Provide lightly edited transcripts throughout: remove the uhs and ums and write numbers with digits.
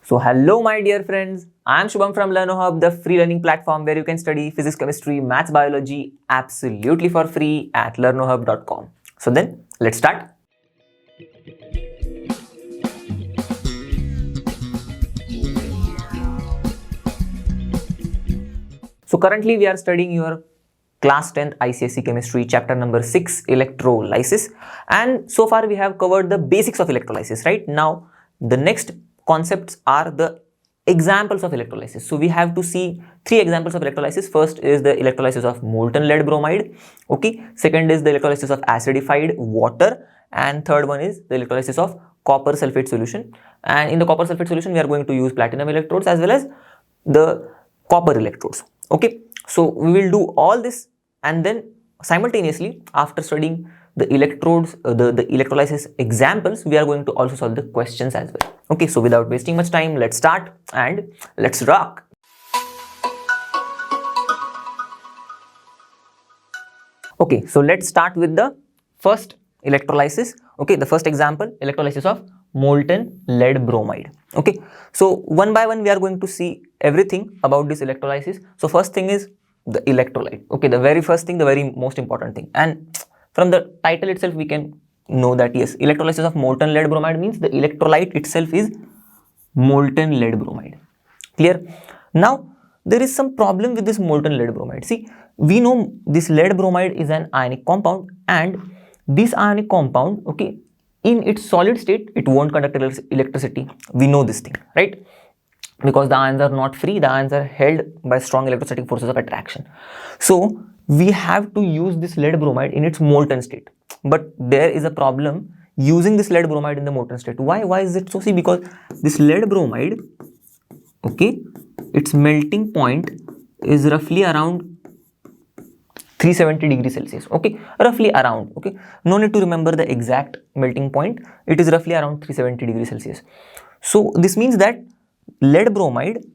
So hello my dear friends, I am Shubham from LearnoHub, the free learning platform where you can study physics, chemistry, maths, biology absolutely for free at learnohub.com. So then let's start. So currently we are studying your class 10th ICSE chemistry chapter number 6 electrolysis, and so far we have covered the basics of electrolysis. Right now the next concepts are the examples of electrolysis. So we have to see three examples of electrolysis. First is the electrolysis of molten lead bromide, okay. Second is the electrolysis of acidified water, and third one is the electrolysis of copper sulfate solution. And in the copper sulfate solution we are going to use platinum electrodes as well as the copper electrodes, okay. So we will do all this, and then simultaneously after studying the electrodes, the electrolysis examples, we are going to also solve the questions as well, okay. So without wasting much time, let's start and let's rock. Okay, so let's start with the first electrolysis, okay. The first example, electrolysis of molten lead bromide, okay. So one by one we are going to see everything about this electrolysis. So first thing is the electrolyte, okay. The very first thing, the very most important thing, and from the title itself we can know that yes, electrolysis of molten lead bromide means the electrolyte itself is molten lead bromide. Clear? Now there is some problem with this molten lead bromide. See, we know this lead bromide is an ionic compound, and this ionic compound, okay, in its solid state it won't conduct electricity. We know this thing, right? Because the ions are not free, the ions are held by strong electrostatic forces of attraction. So we have to use this lead bromide in its molten state, but there is a problem using this lead bromide in the molten state. Why is it so? See, because this lead bromide, okay, its melting point is roughly around 370 degrees Celsius, okay, roughly around, okay. No need to remember the exact melting point, it is roughly around 370 degrees Celsius. So this means that lead bromide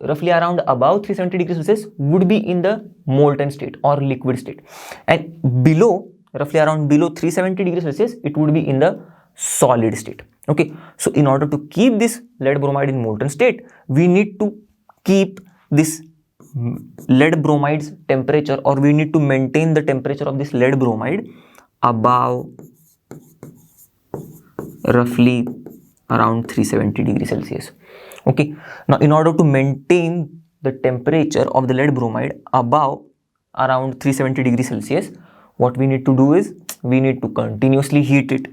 roughly around above 370 degrees Celsius would be in the molten state or liquid state, and below, roughly around below 370 degrees Celsius, it would be in the solid state, okay. So in order to keep this lead bromide in molten state, we need to keep this lead bromide's temperature, or we need to maintain the temperature of this lead bromide above roughly around 370 degrees Celsius, okay. Now in order to maintain the temperature of the lead bromide above around 370 degrees Celsius, what we need to do is we need to continuously heat it,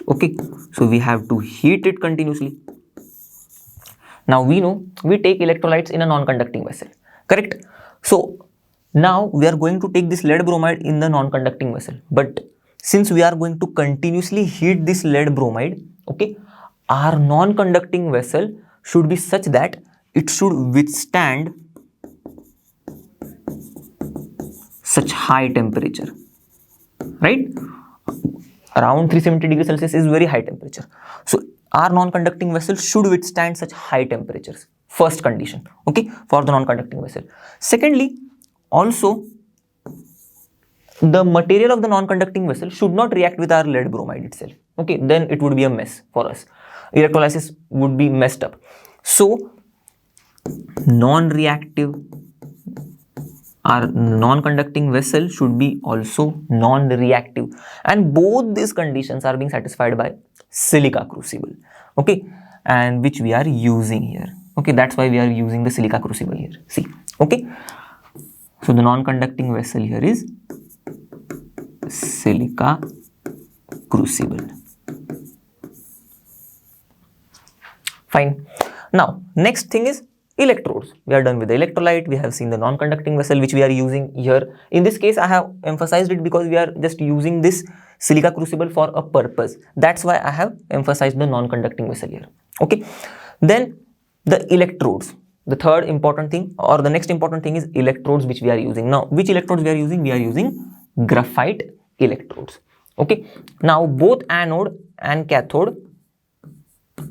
okay. So we have to heat it continuously. Now we know we take electrolytes in a non-conducting vessel, correct? So now we are going to take this lead bromide in the non-conducting vessel, but since we are going to continuously heat this lead bromide, okay, our non-conducting vessel should be such that it should withstand such high temperature, right? Around 370 degrees Celsius is very high temperature. So our non-conducting vessel should withstand such high temperatures. First condition, okay, for the non-conducting vessel. Secondly, also the material of the non-conducting vessel should not react with our lead bromide itself, okay. Then it would be a mess for us. Electrolysis would be messed up. So non-reactive, our non-conducting vessel should be also non-reactive, and both these conditions are being satisfied by silica crucible, okay, and which we are using here, okay. That's why we are using the silica crucible here, see, okay. So the non-conducting vessel here is silica crucible. Fine. Now next thing is electrodes. We are done with the electrolyte. We have seen the non-conducting vessel which we are using here. In this case I have emphasized it because we are just using this silica crucible for a purpose. That's why I have emphasized the non-conducting vessel here, okay. Then the electrodes, the third important thing, or the next important thing, is electrodes which we are using. Now which electrodes we are using? We are using graphite electrodes, okay. Now both anode and cathode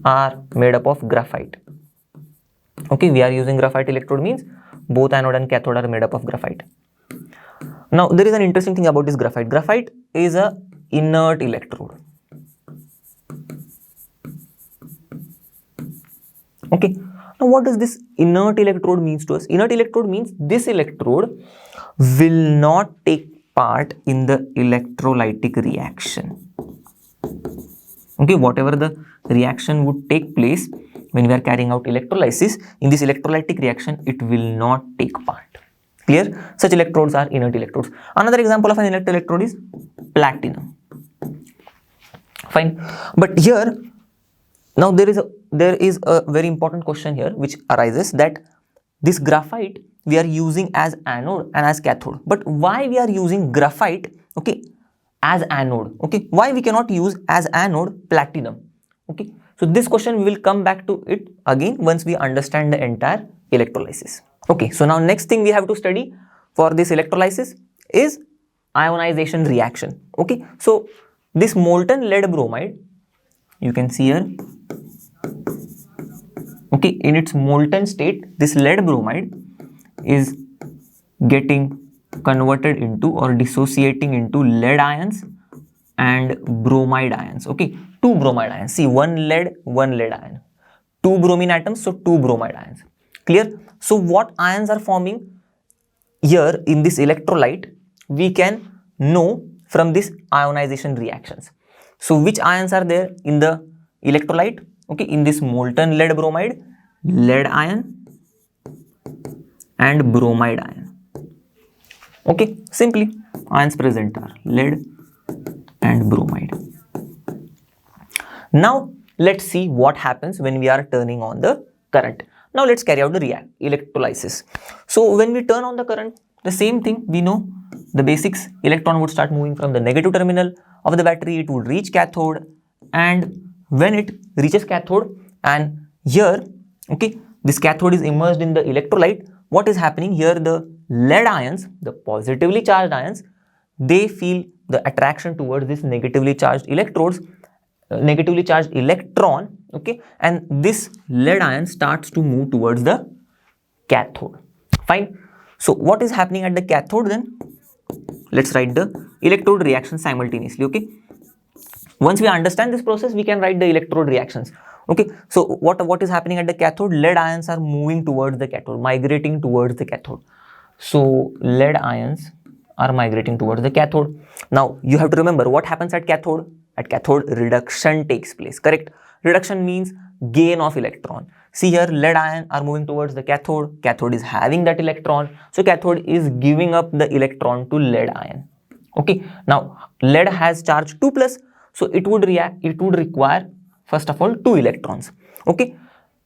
are made up of graphite, okay. We are using graphite electrode means both anode and cathode are made up of graphite. Now there is an interesting thing about this graphite. Graphite is a inert electrode, Okay. Now what does this inert electrode means to us? Inert electrode means this electrode will not take part in the electrolytic reaction. Okay, whatever the reaction would take place when we are carrying out electrolysis, in this electrolytic reaction, it will not take part. Clear? Such electrodes are inert electrodes. Another example of an inert electrode is platinum. Fine. But here, now there is a very important question here which arises, that this graphite we are using as anode and as cathode. But why we are using graphite, okay, as anode? Okay, why we cannot use as anode platinum? Okay, so this question we will come back to it again once we understand the entire electrolysis. Okay, so now next thing we have to study for this electrolysis is ionization reaction. Okay, so this molten lead bromide, you can see here, okay, in its molten state, this lead bromide is getting converted into or dissociating into lead ions and bromide ions. Okay, two bromide ions. See, one lead ion. Two bromine atoms, so two bromide ions. Clear? So what ions are forming here in this electrolyte, we can know from this ionization reactions. So which ions are there in the electrolyte? Okay, in this molten lead bromide, lead ion and bromide ion. Okay, simply ions present are lead and bromide. Now let's see what happens when we are turning on the current. Now let's carry out the electrolysis. So when we turn on the current, the same thing, we know the basics. Electron would start moving from the negative terminal of the battery, it would reach cathode, and when it reaches cathode, and here, okay, this cathode is immersed in the electrolyte, what is happening here? The lead ions, the positively charged ions, they feel the attraction towards this negatively charged electrodes, negatively charged electron, okay, and this lead ion starts to move towards the cathode. Fine. So what is happening at the cathode then? Let's write the electrode reaction simultaneously. Okay, once we understand this process, we can write the electrode reactions. Okay, so what is happening at the cathode? Lead ions are moving towards the cathode, migrating towards the cathode. So lead ions are migrating towards the cathode. Now you have to remember what happens at cathode. At cathode, reduction takes place. Correct? Reduction means gain of electron. See here, lead ion are moving towards the cathode. Cathode is having that electron, so cathode is giving up the electron to lead ion. Okay, now lead has charge 2+, so it would require first of all 2 electrons. Okay,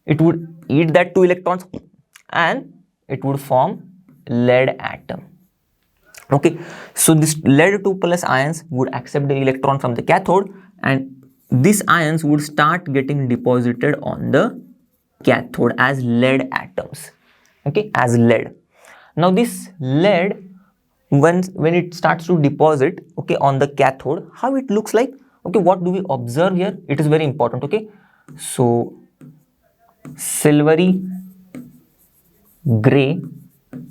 it would eat that 2 electrons and it would form lead atom. Okay, so this lead 2+ ions would accept the electron from the cathode, and these ions would start getting deposited on the cathode as lead atoms. Okay, as lead. Now this lead, when it starts to deposit, okay, on the cathode, how it looks like? Okay, what do we observe here? It is very important. Okay, so silvery gray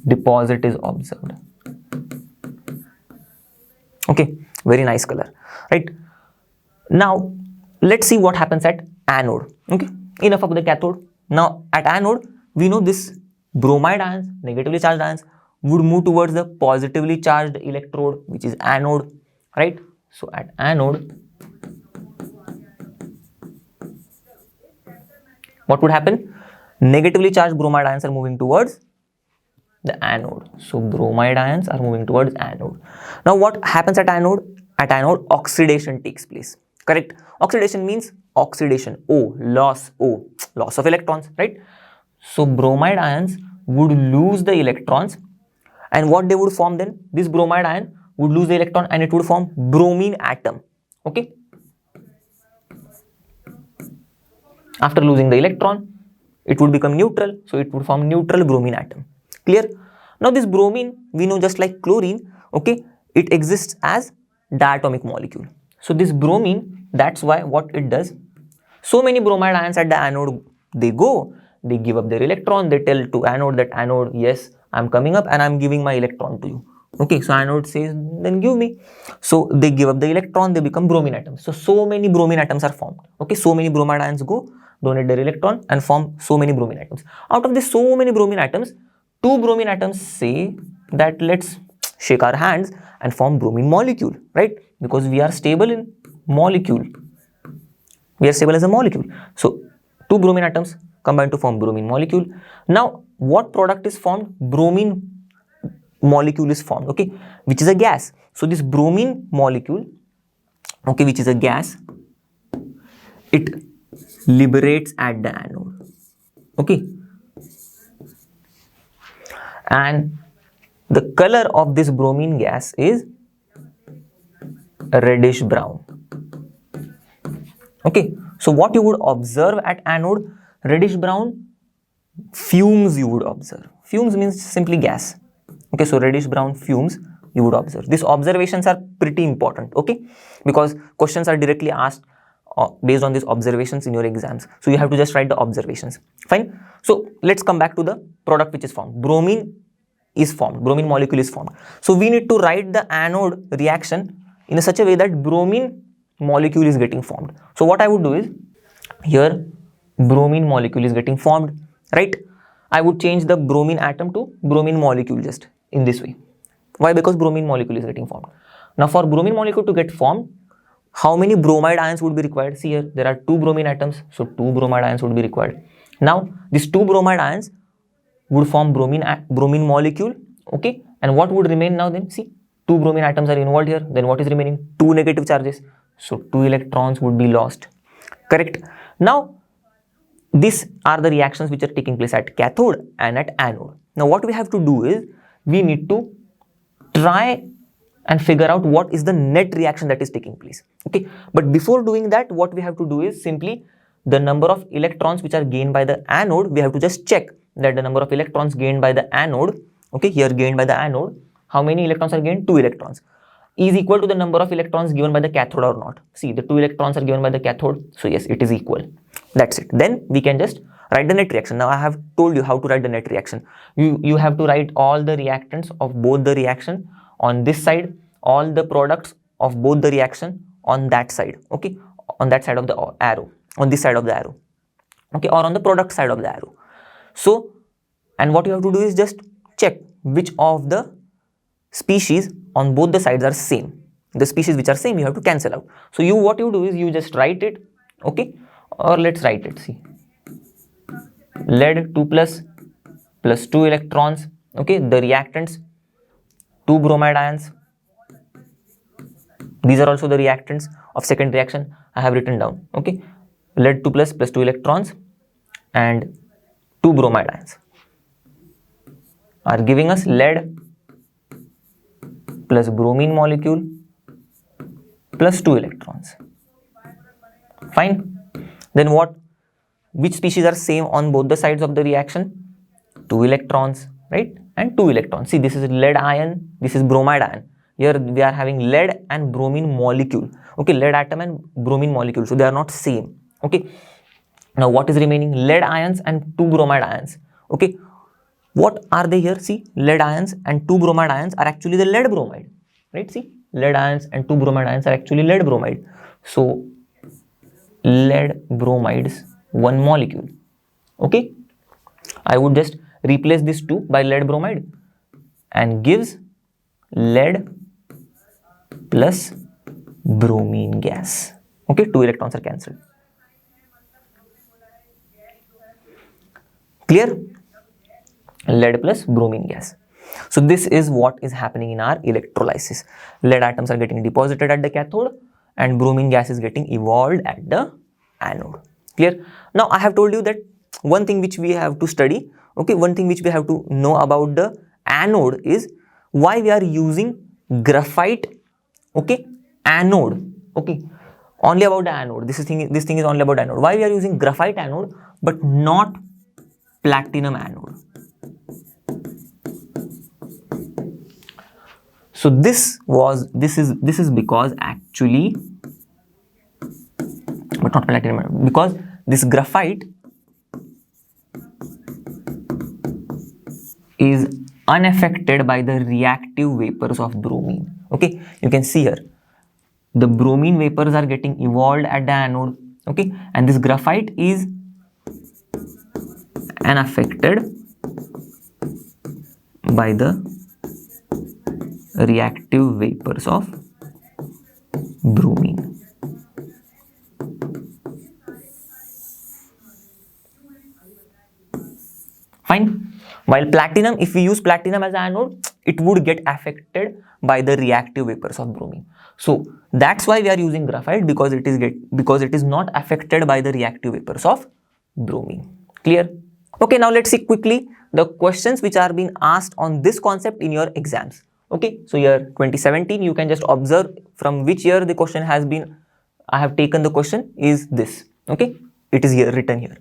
deposit is observed. Okay, very nice color, right? Now let's see what happens at anode. Okay, enough of the cathode. Now at anode, we know this bromide ions, negatively charged ions, would move towards the positively charged electrode, which is anode, right? So at anode, what would happen? Negatively charged bromide ions are moving towards the anode. So bromide ions are moving towards anode. Now what happens at anode? At anode, oxidation takes place. Correct? Oxidation means oxidation, loss of electrons, right? So bromide ions would lose the electrons, and what they would form then? This bromide ion would lose the electron and it would form bromine atom. Okay? After losing the electron, it would become neutral, so it would form neutral bromine atom. Clear? Now this bromine, we know, just like chlorine, okay, it exists as diatomic molecule. So this bromine, that's why what it does, so many bromide ions at the anode, they give up their electron, they tell to anode that anode, yes, I'm coming up and I'm giving my electron to you. Okay, so anode says, then give me. So they give up the electron, they become bromine atoms. So many bromine atoms are formed. Okay, so many bromide ions go, donate their electron and form so many bromine atoms. Out of these so many bromine atoms, 2 bromine atoms say that let's shake our hands and form bromine molecule, right? Because we are stable in molecule. We are stable as a molecule. So 2 bromine atoms combine to form bromine molecule. Now what product is formed? Bromine molecule is formed, okay, which is a gas. So this bromine molecule, okay, which is a gas, it liberates at the anode, okay, and the color of this bromine gas is reddish brown, okay. So what you would observe at anode? Reddish brown fumes you would observe. Fumes means simply gas, okay. So reddish brown fumes you would observe. These observations are pretty important, okay, because questions are directly asked based on these observations in your exams. So you have to just write the observations. Fine. So let's come back to the product which is formed. Bromine is formed. Bromine molecule is formed. So we need to write the anode reaction in such a way that bromine molecule is getting formed. So what I would do is, here bromine molecule is getting formed, right? I would change the bromine atom to bromine molecule just in this way. Why? Because bromine molecule is getting formed. Now for bromine molecule to get formed, how many bromide ions would be required? See here, there are 2 bromine atoms, so 2 bromide ions would be required. Now these 2 bromide ions would form bromine molecule, okay, and what would remain now then? See, 2 bromine atoms are involved here, then what is remaining? 2 negative charges, so 2 electrons would be lost, correct? Now these are the reactions which are taking place at cathode and at anode. Now what we have to do is, we need to try and figure out what is the net reaction that is taking place, okay. But before doing that, what we have to do is simply the number of electrons which are gained by the anode, we have to just check that the number of electrons gained by the anode, okay, here gained by the anode, how many electrons are gained? 2 electrons, is equal to the number of electrons given by the cathode or not. See, the 2 electrons are given by the cathode, so yes, it is equal. That's it. Then we can just write the net reaction. Now I have told you how to write the net reaction. You have to write all the reactants of both the reaction on this side, all the products of both the reaction on that side, okay, on that side of the arrow, on this side of the arrow, okay, or on the product side of the arrow. So, and what you have to do is just check which of the species on both the sides are same. The species which are same, you have to cancel out. So what you do is you just write it, okay, or let's write it. See, lead 2 plus 2 electrons, okay, the reactants 2 bromide ions. These are also the reactants of second reaction. I have written down, okay, lead 2 plus 2 electrons and 2 bromide ions are giving us lead plus bromine molecule plus 2 electrons. Fine. Then what? Which species are same on both the sides of the reaction? 2 electrons, right? And 2 electrons. See, this is lead ion, this is bromide ion. Here we are having lead and bromine molecule. Okay, lead atom and bromine molecule. So they are not same. Okay. Now what is remaining? Lead ions and 2 bromide ions. Okay. What are they here? See, lead ions and 2 bromide ions are actually the lead bromide. Right? See, lead ions and 2 bromide ions are actually lead bromide. So lead bromides, 1 molecule. Okay. I would just replace this 2 by lead bromide and gives lead plus bromine gas. Okay, 2 electrons are cancelled. Clear? Lead plus bromine gas. So this is what is happening in our electrolysis. Lead atoms are getting deposited at the cathode and bromine gas is getting evolved at the anode. Clear? Now I have told you that one thing which we have to study, okay, one thing which we have to know about the anode is why we are using graphite, okay, anode, okay, only about the anode. This thing is only about anode. Why we are using graphite anode but not platinum anode? So this is because actually, but not platinum anode, because this graphite is unaffected by the reactive vapors of bromine. Okay, you can see here the bromine vapors are getting evolved at the anode, okay, and this graphite is unaffected by the reactive vapors of bromine. Fine. While platinum, if we use platinum as anode, it would get affected by the reactive vapors of bromine. So that's why we are using graphite, because it is not affected by the reactive vapors of bromine. Clear? Okay, now let's see quickly the questions which are being asked on this concept in your exams. Okay, so year 2017, you can just observe from which year the question has been, I have taken the question is this. Okay, it is here written here.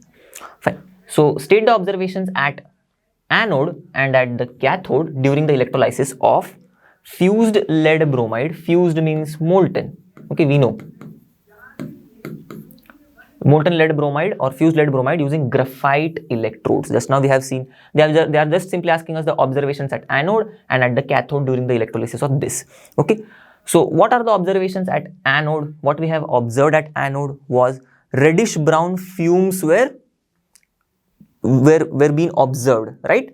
Fine. So state the observations at anode and at the cathode during the electrolysis of fused lead bromide. Fused means molten. Okay, we know. Molten lead bromide or fused lead bromide using graphite electrodes. Just now we have seen, they are just simply asking us the observations at anode and at the cathode during the electrolysis of this. Okay, so what are the observations at anode? What we have observed at anode was reddish brown fumes were being observed, right?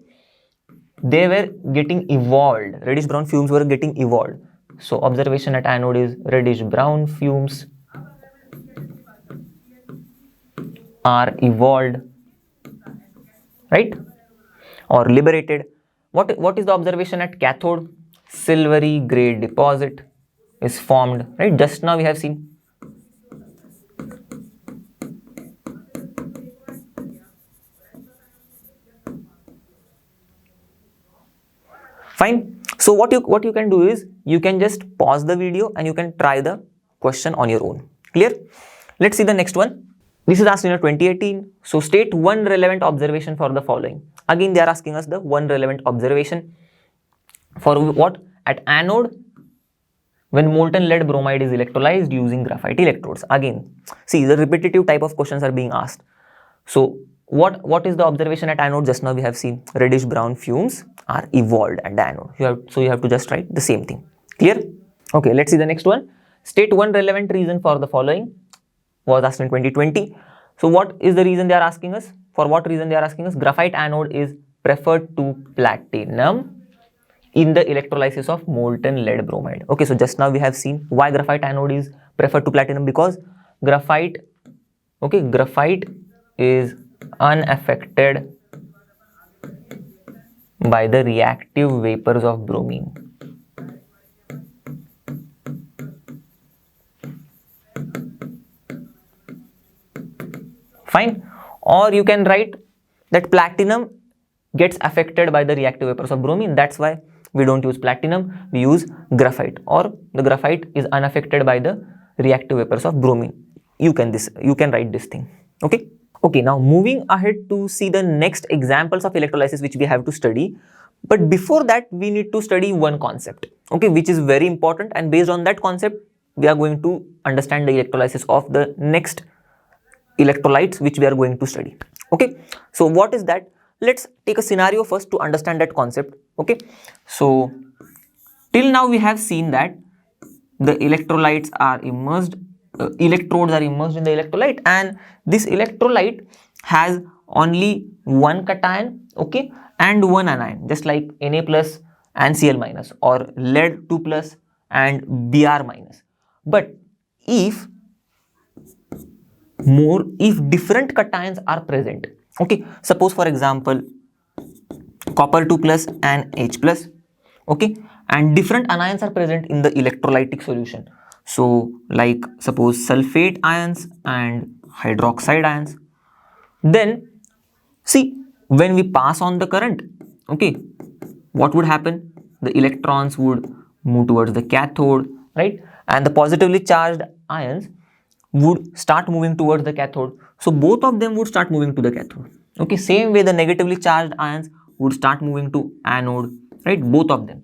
They were getting evolved. Reddish brown fumes were getting evolved. So observation at anode is reddish brown fumes are evolved, right, or liberated. What is the observation at cathode? Silvery gray deposit is formed, right? Just now we have seen. Fine. So what you can do is you can just pause the video and you can try the question on your own. Clear? Let's see the next one. This is asked in 2018. So state one relevant observation for the following. Again, they are asking us the one relevant observation for what? At anode, when molten lead bromide is electrolyzed using graphite electrodes. Again, see, the repetitive type of questions are being asked. So what is the observation at anode? Just now we have seen reddish brown fumes are evolved at the anode. You have to just write the same thing. Clear? Okay, let's see the next one. State one relevant reason for the following. Was asked in 2020. So what is the reason they are asking us? For what reason they are asking us? Graphite anode is preferred to platinum in the electrolysis of molten lead bromide. Okay, so just now we have seen why graphite anode is preferred to platinum, because graphite is unaffected by the reactive vapors of bromine. Fine. Or you can write that platinum gets affected by the reactive vapors of bromine. That's why we don't use platinum, we use graphite, or the graphite is unaffected by the reactive vapors of bromine. You can write this thing. Okay. Okay, now moving ahead to see the next examples of electrolysis which we have to study. But before that, we need to study one concept, okay, which is very important, and based on that concept, we are going to understand the electrolysis of the next electrolytes which we are going to study. Okay, so what is that? Let's take a scenario first to understand that concept. Okay, so till now we have seen that the electrolytes are immersed, electrodes are immersed in the electrolyte, and this electrolyte has only one cation, okay, and one anion, just like Na plus and Cl minus, or lead 2 plus and Br minus. But if different cations are present, okay, suppose for example copper 2 plus and H plus, okay, and different anions are present in the electrolytic solution, so like suppose sulfate ions and hydroxide ions, then see, when we pass on the current, okay, what would happen? The electrons would move towards the cathode, right, and the positively charged ions would start moving towards the cathode. So both of them would start moving to the cathode. Okay, same way the negatively charged ions would start moving to anode, right, both of them.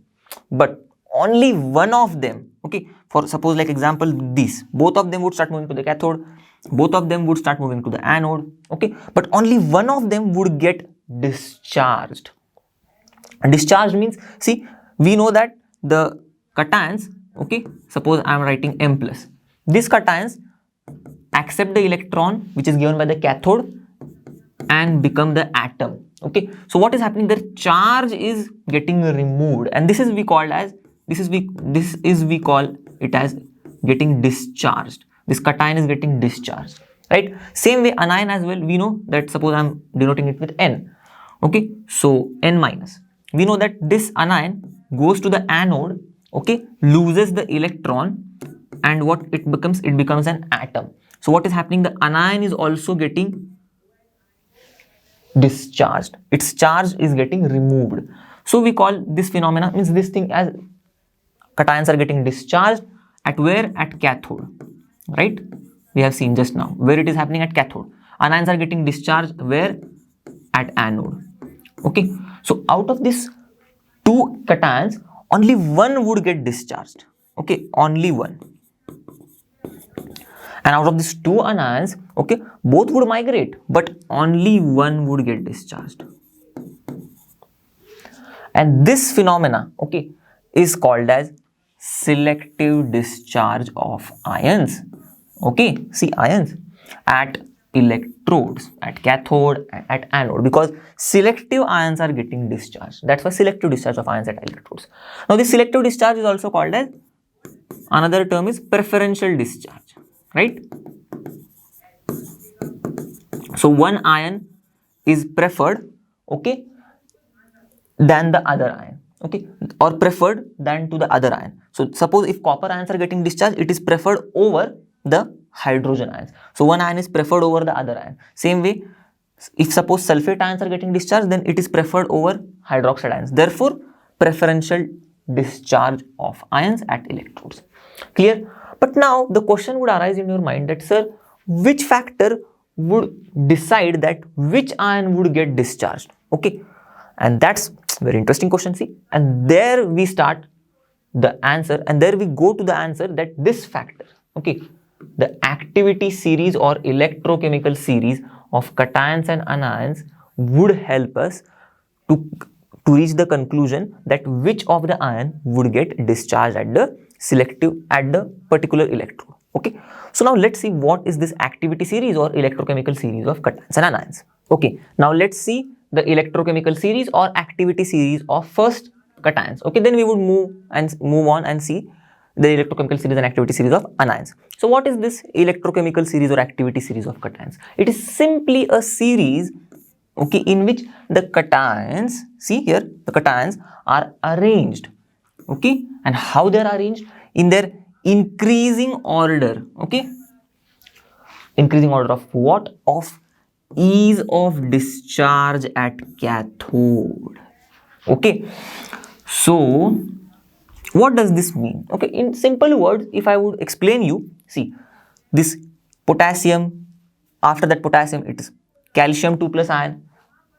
But only one of them, okay, for suppose like example this, both of them would start moving to the cathode, both of them would start moving to the anode, okay, but only one of them would get discharged. And discharge means, see, we know that the cations, okay, suppose I am writing M plus, these cations accept the electron which is given by the cathode and become the atom. Okay, so what is happening? Their charge is getting removed, and this is we call it as getting discharged. This cation is getting discharged, right? Same way anion as well. We know that, suppose I'm denoting it with N. Okay, so N minus. We know that this anion goes to the anode, okay, loses the electron, and what it becomes? It becomes an atom. So what is happening? The anion is also getting discharged. Its charge is getting removed. So we call this phenomena, means this thing, as cations are getting discharged at where? At cathode, right? We have seen just now where it is happening, at cathode. Anions are getting discharged where? At anode. Okay, so out of this two cations, only one would get discharged. Okay, only one. And out of these two anions, okay, both would migrate, but only one would get discharged. And this phenomena, okay, is called as selective discharge of ions. Okay, see, ions at electrodes, at cathode, at anode, because selective ions are getting discharged. That's why selective discharge of ions at electrodes. Now, this selective discharge is also called as, another term is preferential discharge, right? So one ion is preferred, okay, than the other ion, okay, or preferred than to the other ion. So suppose if copper ions are getting discharged, it is preferred over the hydrogen ions. So one ion is preferred over the other ion. Same way, if suppose sulfate ions are getting discharged, then it is preferred over hydroxide ions. Therefore, preferential discharge of ions at electrodes. Clear? But now the question would arise in your mind that, sir, which factor would decide that which ion would get discharged? Okay, and that's very interesting question. See, and there we start the answer, and there we go to the answer that this factor, okay, the activity series or electrochemical series of cations and anions would help us to reach the conclusion that which of the ion would get discharged at the selective, at the particular electrode. Okay, so now let's see what is this activity series or electrochemical series of cations and anions. Okay, now let's see the electrochemical series or activity series of first cations. Okay, then we would move on and see the electrochemical series and activity series of anions. So what is this electrochemical series or activity series of cations? It is simply a series, okay, in which the cations, see here, the cations are arranged, okay, and how they are arranged? In their increasing order, okay, increasing order of what? Of ease of discharge at cathode. Okay, so what does this mean? Okay, in simple words, if I would explain you, see, this potassium, after that potassium it is calcium 2 plus ion,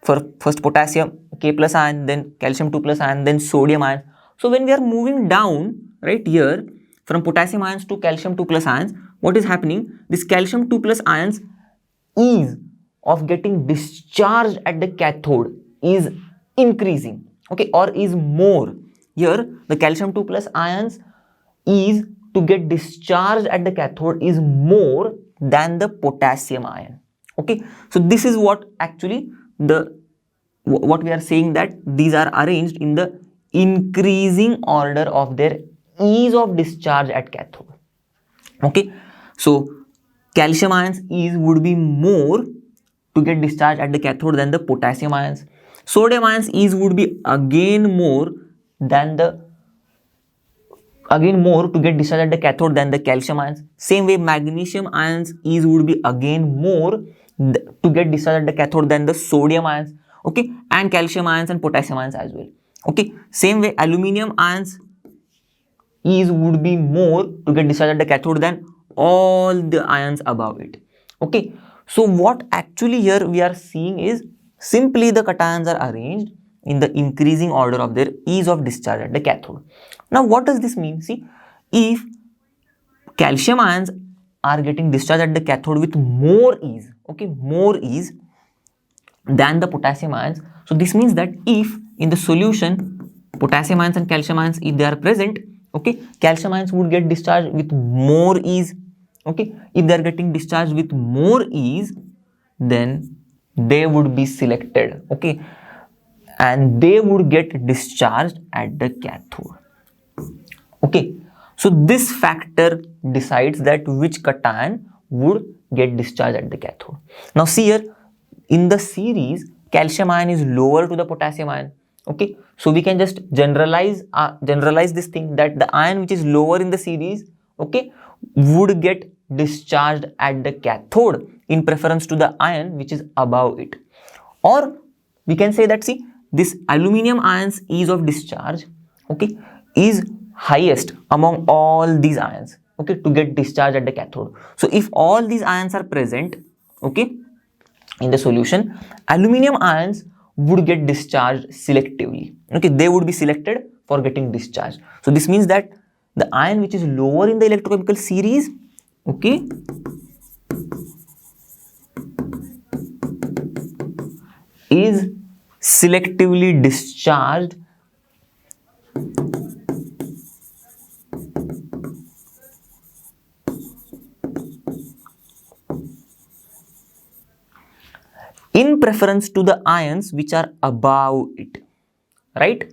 for first potassium K plus ion, then calcium 2 plus ion, then sodium ion. So when we are moving down, right here, from potassium ions to calcium 2 plus ions, what is happening? This calcium 2 plus ions ease of getting discharged at the cathode is increasing, okay, or is more. Here the calcium 2 plus ions ease to get discharged at the cathode is more than the potassium ion. Okay, so this is what actually what we are saying, that these are arranged in the increasing order of their ease of discharge at cathode. Okay, so calcium ions ease would be more to get discharged at the cathode than the potassium ions. Sodium ions ease would be again more to get discharged at the cathode than the calcium ions. Same way, magnesium ions ease would be again more to get discharged at the cathode than the sodium ions, okay, and calcium ions and potassium ions as well. Okay, same way, aluminium ions ease would be more to get discharged at the cathode than all the ions above it. Okay, so what actually here we are seeing is simply the cations are arranged in the increasing order of their ease of discharge at the cathode. Now what does this mean? See, if calcium ions are getting discharged at the cathode with more ease, okay, more ease than the potassium ions, so this means that if in the solution potassium ions and calcium ions, if they are present, okay, calcium ions would get discharged with more ease. Okay, if they are getting discharged with more ease, then they would be selected, okay, and they would get discharged at the cathode. Okay, so this factor decides that which cation would get discharged at the cathode. Now see here, in the series, calcium ion is lower to the potassium ion. Okay, so we can just generalize this thing that the ion which is lower in the series, okay, would get discharged at the cathode in preference to the ion which is above it. Or we can say that, see, this aluminum ion's ease of discharge, okay, is highest among all these ions, okay, to get discharged at the cathode. So if all these ions are present, okay, in the solution, aluminum ions would get discharged selectively, okay, they would be selected for getting discharged. So this means that the ion which is lower in the electrochemical series, okay, is selectively discharged in preference to the ions which are above it, right?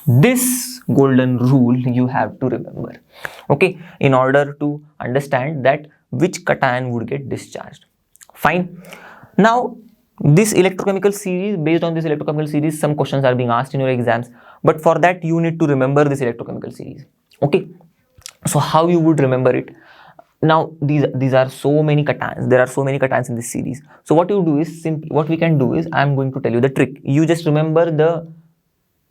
This golden rule you have to remember, okay, in order to understand that which cation would get discharged. Fine. Now, this electrochemical series, based on this electrochemical series, some questions are being asked in your exams, but for that you need to remember this electrochemical series. Okay, so how you would remember it? Now these are so many cations, there are so many cations in this series. So what you do is simply, what we can do is, I am going to tell you the trick. You just remember the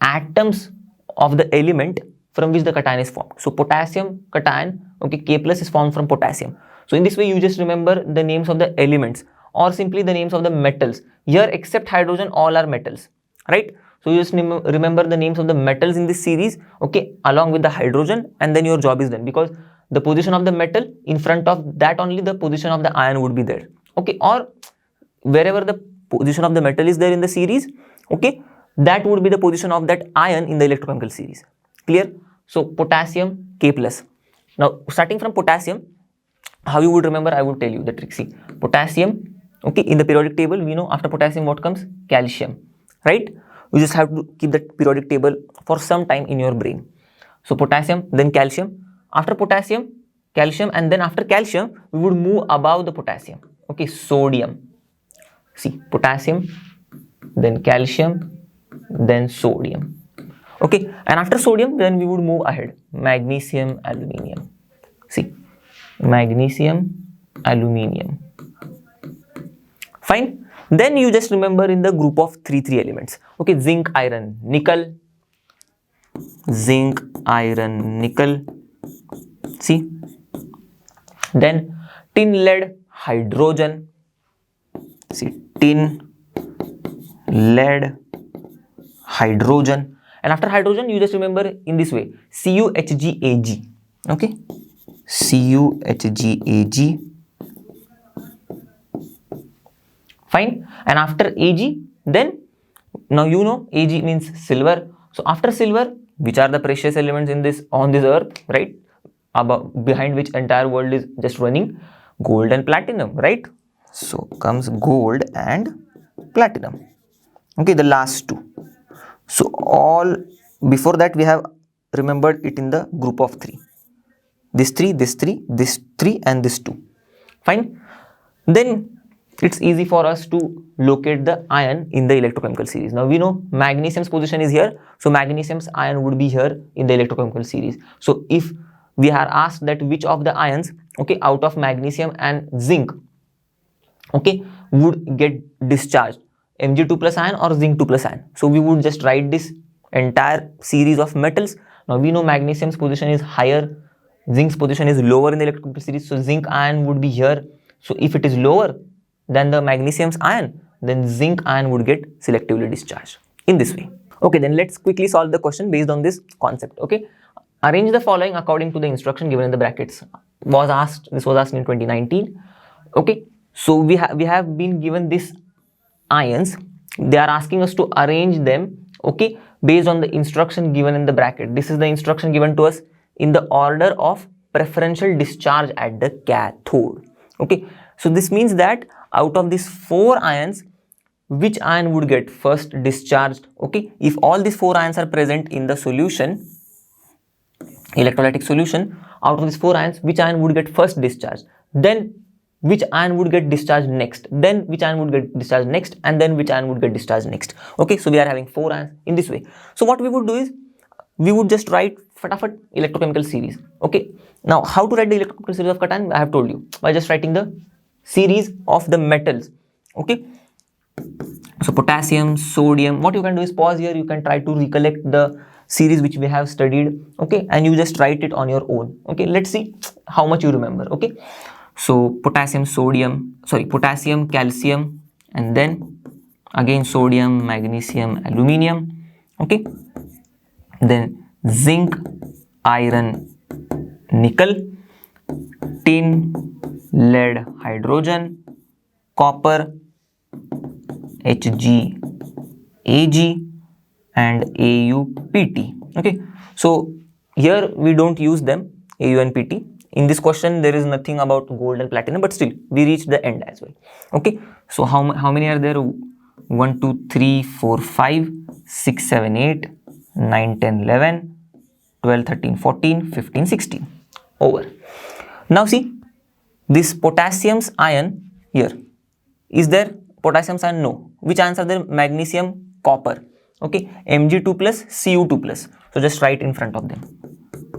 atoms of the element from which the cation is formed. So potassium cation, okay, K plus is formed from potassium. So in this way you just remember the names of the elements, or simply the names of the metals. Here except hydrogen, all are metals, right? So you just remember the names of the metals in this series, okay, along with the hydrogen, and then your job is done, because the position of the metal, in front of that only the position of the ion would be there, okay, or wherever the position of the metal is there in the series, okay, that would be the position of that ion in the electrochemical series. Clear? So potassium, K plus. Now starting from potassium, how you would remember, I would tell you the trick. See, potassium, okay, in the periodic table we know after potassium what comes? Calcium, right? You just have to keep that periodic table for some time in your brain. So potassium, then calcium. After potassium, calcium, and then after calcium we would move above the potassium, okay, sodium. See, potassium, then calcium, then sodium, okay, and after sodium then we would move ahead, magnesium, aluminium. See, magnesium, aluminium. Fine. Then you just remember in the group of three elements, okay, zinc, iron, nickel, zinc, iron, nickel. See, then tin, lead, hydrogen. See, tin, lead, hydrogen, and after hydrogen you just remember in this way, CuHgAg, okay, CuHgAg. Fine. And after Ag, then now you know Ag means silver. So after silver, which are the precious elements in this, on this earth, right, above, behind which entire world is just running? Gold and platinum, right? So comes gold and platinum, okay, the last two. So all before that we have remembered it in the group of three. This three, this three, this three, and this two. Fine. Then it's easy for us to locate the ion in the electrochemical series. Now we know magnesium's position is here, so magnesium's ion would be here in the electrochemical series. So if we are asked that which of the ions, okay, out of magnesium and zinc, okay, would get discharged, Mg2 plus ion or zinc 2 plus ion, so we would just write this entire series of metals. Now we know magnesium's position is higher, zinc's position is lower in the electrochemical series, so zinc ion would be here. So if it is lower than the magnesium's ion, then zinc ion would get selectively discharged in this way. Okay, then let's quickly solve the question based on this concept. Okay, arrange the following according to the instruction given in the brackets. This was asked in 2019. Okay, so we have been given this ions, they are asking us to arrange them, okay, based on the instruction given in the bracket. This is the instruction given to us in the order of preferential discharge at the cathode. Okay, so this means that out of these 4 ions, which ion would get first discharged? Okay, if all these 4 ions are present in the solution, electrolytic solution, out of these 4 ions, which ion would get first discharged? Then which ion would get discharged next? Then which ion would get discharged next? And then which ion would get discharged next? Okay, so we are having 4 ions in this way. So what we would do is, we would just write fatafat electrochemical series. Okay, now how to write the electrochemical series of cation? I have told you, by just writing the series of the metals. Okay, so potassium, sodium. What you can do is pause here, you can try to recollect the series which we have studied, okay, and you just write it on your own. Okay, let's see how much you remember. Okay, so potassium, potassium, calcium, and then again sodium, magnesium, aluminium. Okay, then zinc, iron, nickel, tin, lead, hydrogen, copper, Hg, Ag, and AuPt. Okay, so here we don't use them, Au and Pt. In this question there is nothing about gold and platinum, but still we reach the end as well. Okay, so how many are there? 1 2 3 4 5 6 7 8 9 10 11 12 13 14 15 16. Over. Now see, this potassium's ion here, is there potassium's ion? No. Which ions are there? Magnesium, copper. Okay, Mg2 plus, Cu2 plus. So just write in front of them,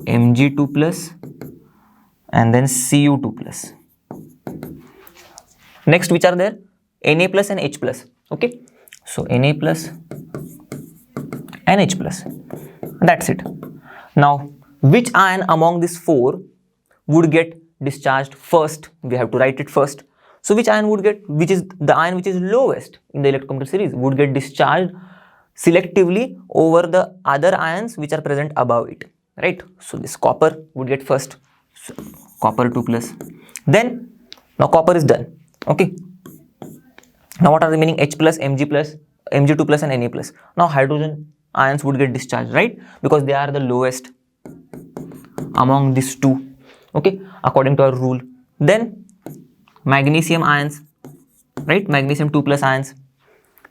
Mg2 plus and then Cu2 plus. Next, which are there? Na plus and H plus. Okay, so Na plus and H plus. That's it. Now, which ion among these 4 would get discharged first? We have to write it first. So which ion would get, which is the ion which is lowest in the electrochemical series, would get discharged selectively over the other ions which are present above it, right? So this copper would get first, so copper 2 plus. Then now copper is done. Okay, now what are remaining? H plus, Mg plus, Mg2 plus and Na plus. Now hydrogen ions would get discharged, right? Because they are the lowest among these 2, okay, according to our rule. Then magnesium ions, right? Magnesium 2 plus ions,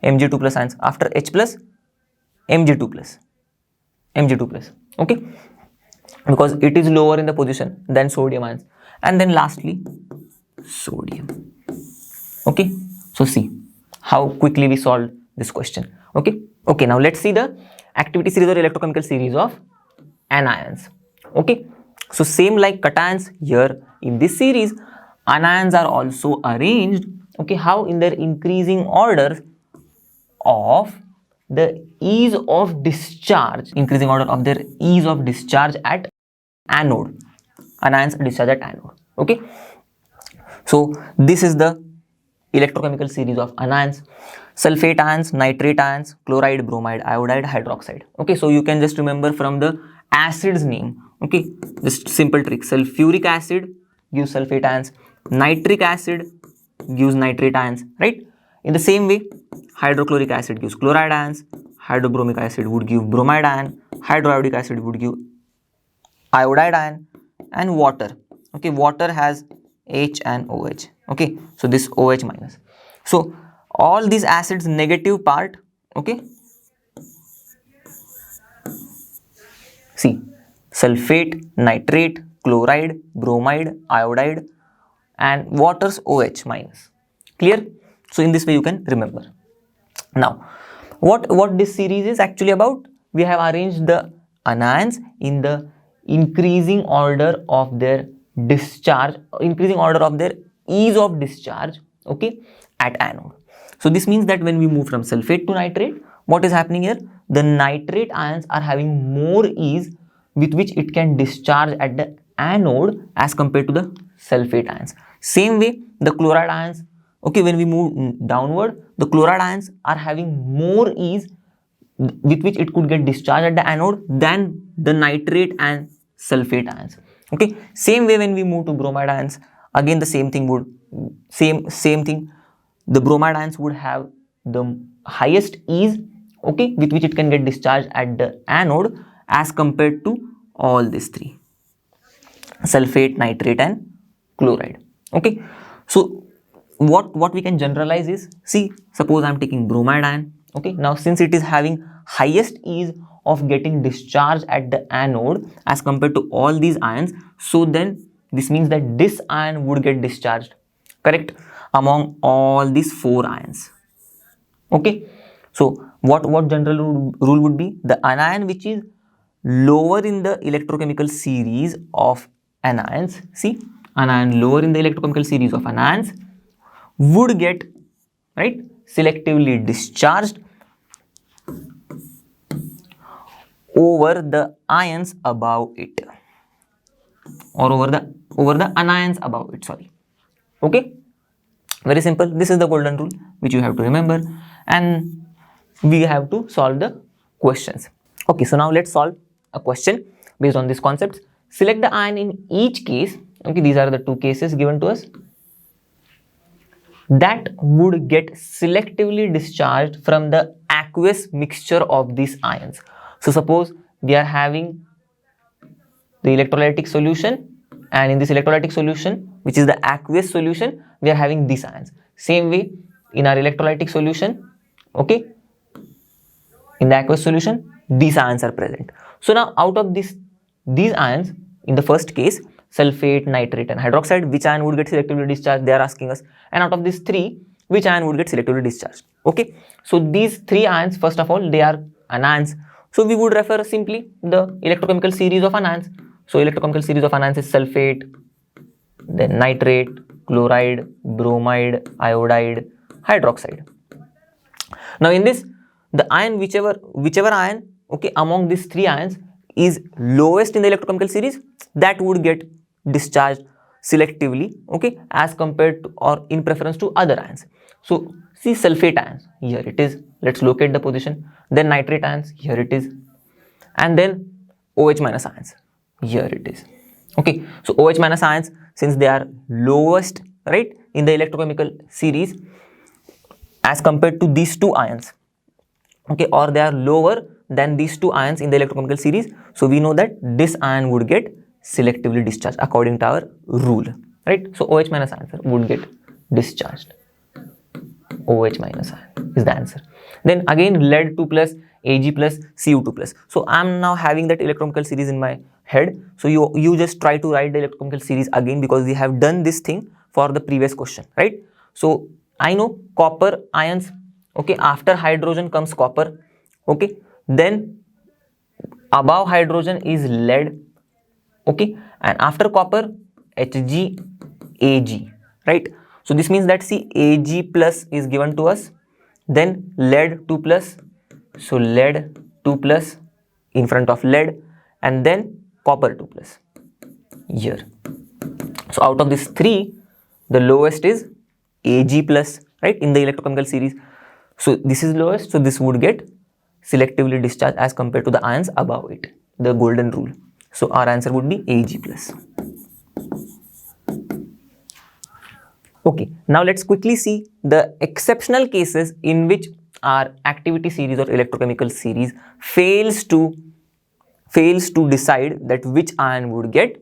Mg2 plus ions. After H plus, Mg2 plus, Mg2 plus. Okay, because it is lower in the position than sodium ions. And then lastly, sodium. Okay, so see how quickly we solved this question. Okay, now let's see the activity series or electrochemical series of anions. Okay, so same like cations, here in this series anions are also arranged, okay, how? In their increasing order of the ease of discharge, increasing order of their ease of discharge at anode. Anions discharge at anode. Okay, so this is the electrochemical series of anions: sulfate ions, nitrate ions, chloride, bromide, iodide, hydroxide. Okay, so you can just remember from the acid's name. Okay, just simple trick: sulfuric acid gives sulfate ions, nitric acid gives nitrate ions, right? In the same way, hydrochloric acid gives chloride ions, hydrobromic acid would give bromide ion, hydroiodic acid would give iodide ion, and water. Okay, water has H and OH. Okay, so this OH minus. So all these acids negative part, okay, see, sulfate, nitrate, chloride, bromide, iodide, and water's OH minus. Clear? So in this way you can remember. Now, what this series is actually about? We have arranged the anions in the increasing order of their discharge, increasing order of their ease of discharge, okay, at anode. So this means that when we move from sulfate to nitrate, what is happening here? The nitrate ions are having more ease with which it can discharge at the anode as compared to the sulfate ions. Same way, the chloride ions, okay, when we move downward, the chloride ions are having more ease with which it could get discharged at the anode than the nitrate and sulfate ions. Okay, same way when we move to bromide ions, again the same thing would, same thing, the bromide ions would have the highest ease, okay, with which it can get discharged at the anode as compared to all these three: sulfate, nitrate and chloride. Okay, so what we can generalize is, see, suppose I'm taking bromide ion. Okay, now since it is having highest ease of getting discharged at the anode as compared to all these ions, so then this means that this ion would get discharged, correct, among all these four ions. Okay, so what general rule would be? The anion which is lower in the electrochemical series of anions, see, anion lower in the electrochemical series of anions would get, right, selectively discharged over the ions above it, or over the anions above it, sorry. Okay, very simple. This is the golden rule which you have to remember, and we have to solve the questions. Okay, so now let's solve a question based on these concepts. Select the ion in each case. Okay, these are the two cases given to us that would get selectively discharged from the aqueous mixture of these ions. So suppose we are having the electrolytic solution, and in this electrolytic solution, which is the aqueous solution, we are having these ions. Same way in our electrolytic solution, okay, in the aqueous solution, these ions are present. So now out of these ions, in the first case, sulfate, nitrate and hydroxide, which ion would get selectively discharged? They are asking us. And out of these three, which ion would get selectively discharged? Okay, so these three ions, first of all, they are anions. So we would refer simply the electrochemical series of anions. So electrochemical series of anions is sulfate, then nitrate, chloride, bromide, iodide, hydroxide. Now in this, the ion, whichever ion, okay, among these three ions is lowest in the electrochemical series, that would get discharged selectively, okay, as compared to or in preference to other ions. So see, sulfate ions, here it is, let's locate the position. Then nitrate ions, here it is, and then OH minus ions, here it is. Okay, so OH minus ions, since they are lowest, right, in the electrochemical series as compared to these two ions, okay, or they are lower than these two ions in the electrochemical series, so we know that this ion would get selectively discharged according to our rule, right? So OH minus ions would get discharged. OH minus ion is the answer. Then again, lead 2 plus, Ag plus, Cu2 plus. So I am now having that electrochemical series in my head. So you just try to write the electrochemical series again, because we have done this thing for the previous question, right? So I know copper ions, okay, after hydrogen comes copper, okay, then above hydrogen is lead, okay, and after copper Hg, Ag, right? So this means that, see, Ag plus is given to us, then lead 2 plus, so lead 2 plus in front of lead, and then copper 2 plus here. So out of these three, the lowest is Ag plus, right, in the electrochemical series. So this is lowest, so this would get selectively discharged as compared to the ions above it, the golden rule. So our answer would be Ag plus. Okay, now let's quickly see the exceptional cases in which our activity series or electrochemical series fails to decide that which ion would get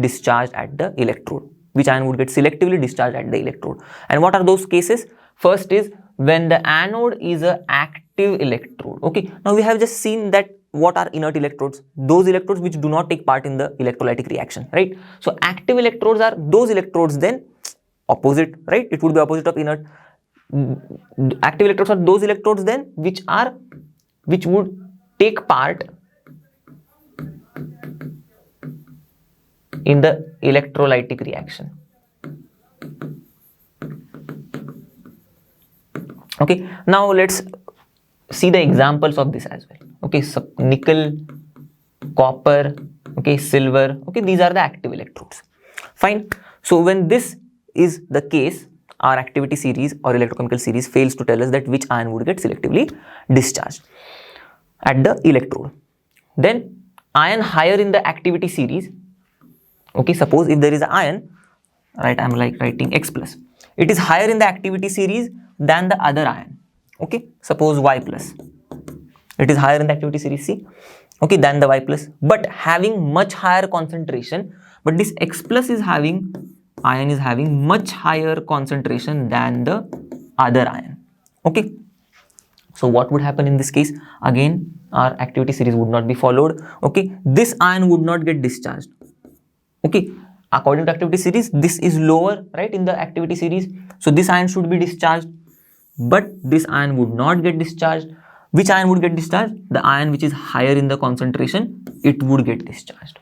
discharged at the electrode, which ion would get selectively discharged at the electrode. And what are those cases? First is when the anode is an active electrode. Okay, now we have just seen that what are inert electrodes? Those electrodes which do not take part in the electrolytic reaction, right? So active electrodes are those electrodes, then opposite, right? It would be opposite of inert. Active electrodes are those electrodes then which would take part in the electrolytic reaction. Okay, now let's see the examples of this as well. Okay, so nickel, copper, okay, silver, okay, these are the active electrodes. Fine. So when this is the case, our activity series or electrochemical series fails to tell us that which ion would get selectively discharged at the electrode. Then ion higher in the activity series, okay, suppose if there is an ion, right, I'm like writing X plus, it is higher in the activity series than the other ion, okay, suppose Y plus, it is higher in the activity series C, okay, than the Y plus, but having much higher concentration, but this X plus is having, ion is having much higher concentration than the other ion, okay. So what would happen in this case? Again, our activity series would not be followed, okay, this ion would not get discharged, okay. According to activity series, this is lower, right, in the activity series, so this ion should be discharged, but this ion would not get discharged. Which ion would get discharged? The ion which is higher in the concentration, it would get discharged,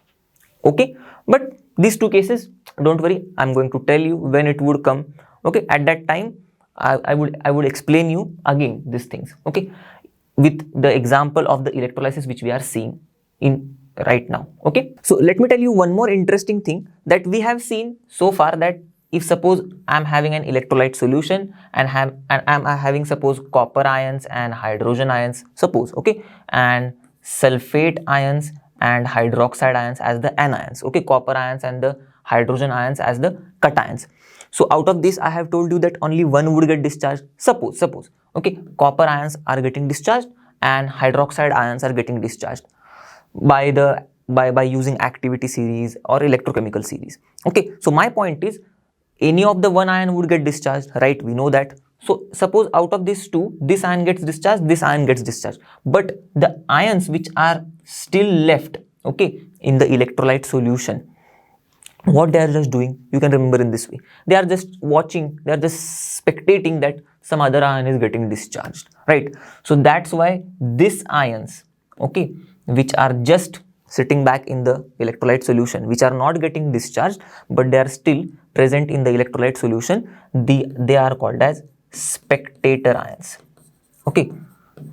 okay. But these two cases, don't worry, I'm going to tell you when it would come, okay. At that time, I would explain you again these things, okay, with the example of the electrolysis which we are seeing in right now, okay. So let me tell you one more interesting thing that we have seen so far, that if suppose I'm having an electrolyte solution and I'm having suppose copper ions and hydrogen ions, suppose, okay, and sulfate ions and hydroxide ions as the anions, okay, copper ions and the hydrogen ions as the cations. So out of this, I have told you that only one would get discharged. Suppose, okay, copper ions are getting discharged and hydroxide ions are getting discharged by using activity series or electrochemical series, okay. So my point is, any of the one ion would get discharged, right? We know that. So suppose out of these two, this ion gets discharged, this ion gets discharged, but the ions which are still left, okay, in the electrolyte solution, what they are just doing, you can remember in this way, they are just watching, they are just spectating that some other ion is getting discharged, right? So that's why these ions, okay, which are just sitting back in the electrolyte solution, which are not getting discharged, but they are still present in the electrolyte solution, they are called as spectator ions, okay.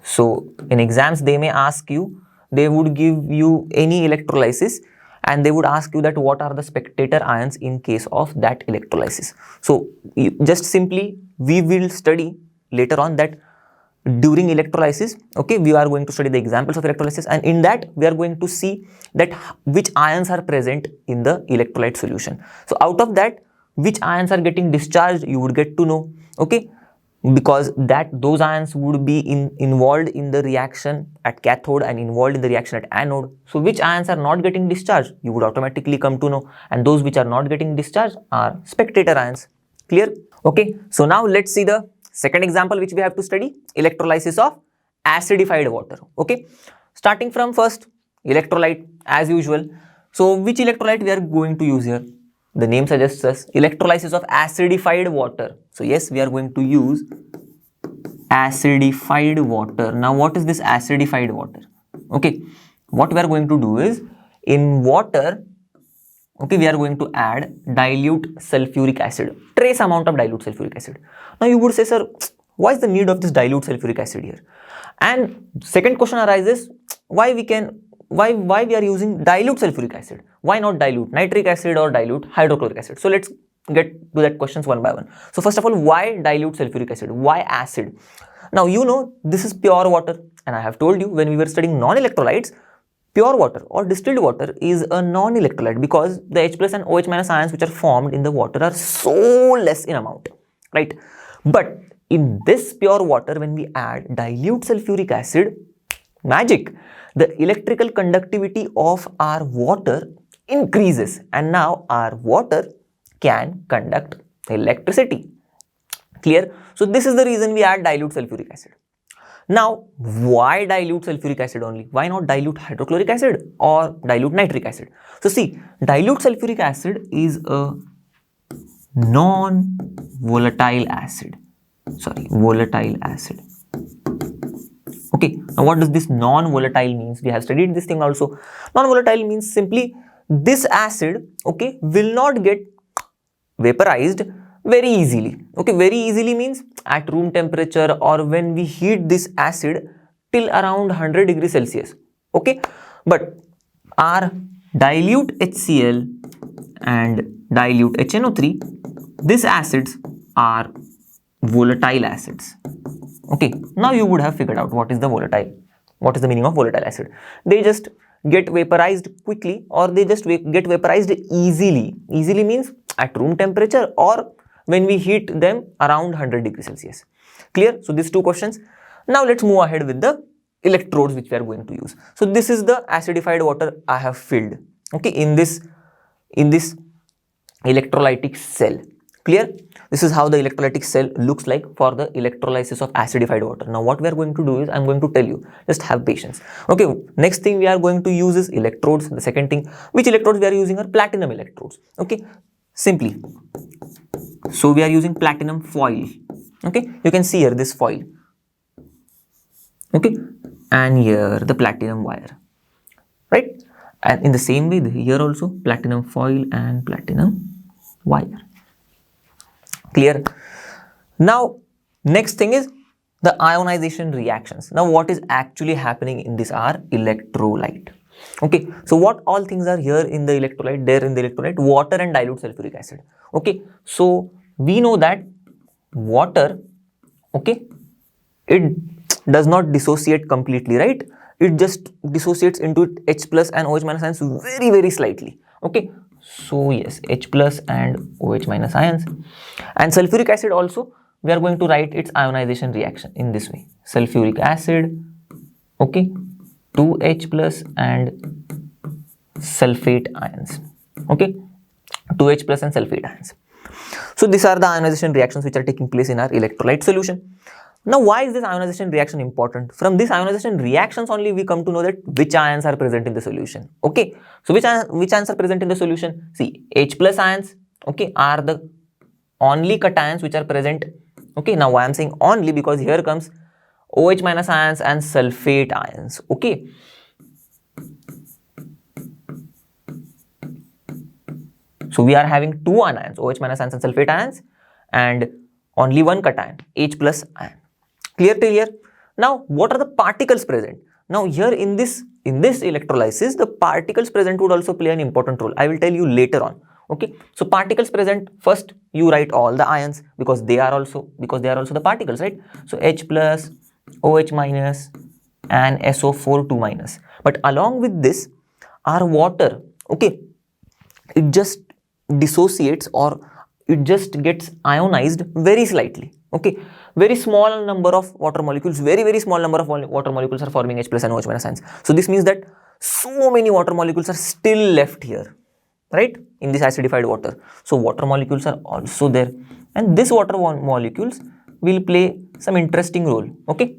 So in exams, they may ask you, they would give you any electrolysis and they would ask you that what are the spectator ions in case of that electrolysis. So just simply, we will study later on that during electrolysis, okay, we are going to study the examples of electrolysis, and in that we are going to see that which ions are present in the electrolyte solution. So out of that, which ions are getting discharged, you would get to know, okay, because that those ions would be involved in the reaction at cathode and involved in the reaction at anode. So which ions are not getting discharged, you would automatically come to know, and those which are not getting discharged are spectator ions. Clear? Okay, so now let's see the second example which we have to study, electrolysis of acidified water, okay. Starting from first, electrolyte as usual. So which electrolyte we are going to use here? The name suggests us electrolysis of acidified water. So yes, we are going to use acidified water. Now what is this acidified water? Okay, what we are going to do is, in water, okay, we are going to add dilute sulfuric acid, trace amount of dilute sulfuric acid. Now you would say, sir, why is the need of this dilute sulfuric acid here? And second question arises, why we are using dilute sulfuric acid? Why not dilute nitric acid or dilute hydrochloric acid? So let's get to that questions one by one. So first of all, why dilute sulfuric acid? Why acid? Now you know this is pure water, and I have told you when we were studying non-electrolytes, pure water or distilled water is a non-electrolyte because the H plus and OH minus ions which are formed in the water are so less in amount, right? But in this pure water, when we add dilute sulfuric acid, magic, the electrical conductivity of our water increases, and now our water can conduct electricity. Clear? So this is the reason we add dilute sulfuric acid. Now, why dilute sulfuric acid only? Why not dilute hydrochloric acid or dilute nitric acid? So see, dilute sulfuric acid is a non-volatile acid. Volatile acid. Okay, now what does this non-volatile means? We have studied this thing also. Non-volatile means simply this acid, okay, will not get vaporized very easily. Okay, very easily means at room temperature or when we heat this acid till around 100 degrees Celsius. Okay, but our dilute HCl and dilute HNO3, these acids are volatile acids. Okay, now you would have figured out what is the meaning of volatile acid. They just get vaporized quickly, or they just get vaporized easily. Easily means at room temperature or when we heat them around 100 degrees Celsius. Clear? So these two questions. Now let's move ahead with the electrodes which we are going to use. So this is the acidified water I have filled, okay, in this electrolytic cell. Clear? This is how the electrolytic cell looks like for the electrolysis of acidified water. Now what we are going to do is, I'm going to tell you, just have patience. Okay, next thing we are going to use is electrodes. The second thing, which electrodes we are using are platinum electrodes. Okay, simply, so we are using platinum foil. Okay, you can see here this foil. Okay, and here the platinum wire, right? And in the same way here also platinum foil and platinum wire. Clear? Now next thing is the ionization reactions. Now what is actually happening in this are electrolyte. Okay, so what all things are here in the electrolyte? There in the electrolyte, water and dilute sulfuric acid. Okay, so we know that water, okay, it does not dissociate completely, right? It just dissociates into H plus and OH minus ions very, very slightly. Okay, so yes, H plus and OH minus ions. And sulfuric acid also, we are going to write its ionization reaction in this way. Sulfuric acid, okay, 2H plus and sulfate ions. Okay, 2H plus and sulfate ions. So these are the ionization reactions which are taking place in our electrolyte solution. Now why is this ionization reaction important? From this ionization reactions only we come to know that which ions are present in the solution. Okay, so which ions are present in the solution? See, H plus ions, okay, are the only cations which are present. Okay, now why I am saying only, because here comes OH minus ions and sulfate ions. Okay, so we are having two anions, OH minus ions and sulfate ions, and only one cation, H plus ion. Clear till here? Now what are the particles present? Now here in this electrolysis, the particles present would also play an important role. I will tell you later on. Okay, so particles present, first you write all the ions because they are also the particles, right? So H plus, OH minus and SO4 2 minus. But along with this, our water, okay, it just dissociates or it just gets ionized very slightly. Okay, very small number of water molecules, very small number of water molecules are forming H plus and OH minus ions. So this means that so many water molecules are still left here, right, in this acidified water. So water molecules are also there, and this water molecules will play some interesting role. Okay,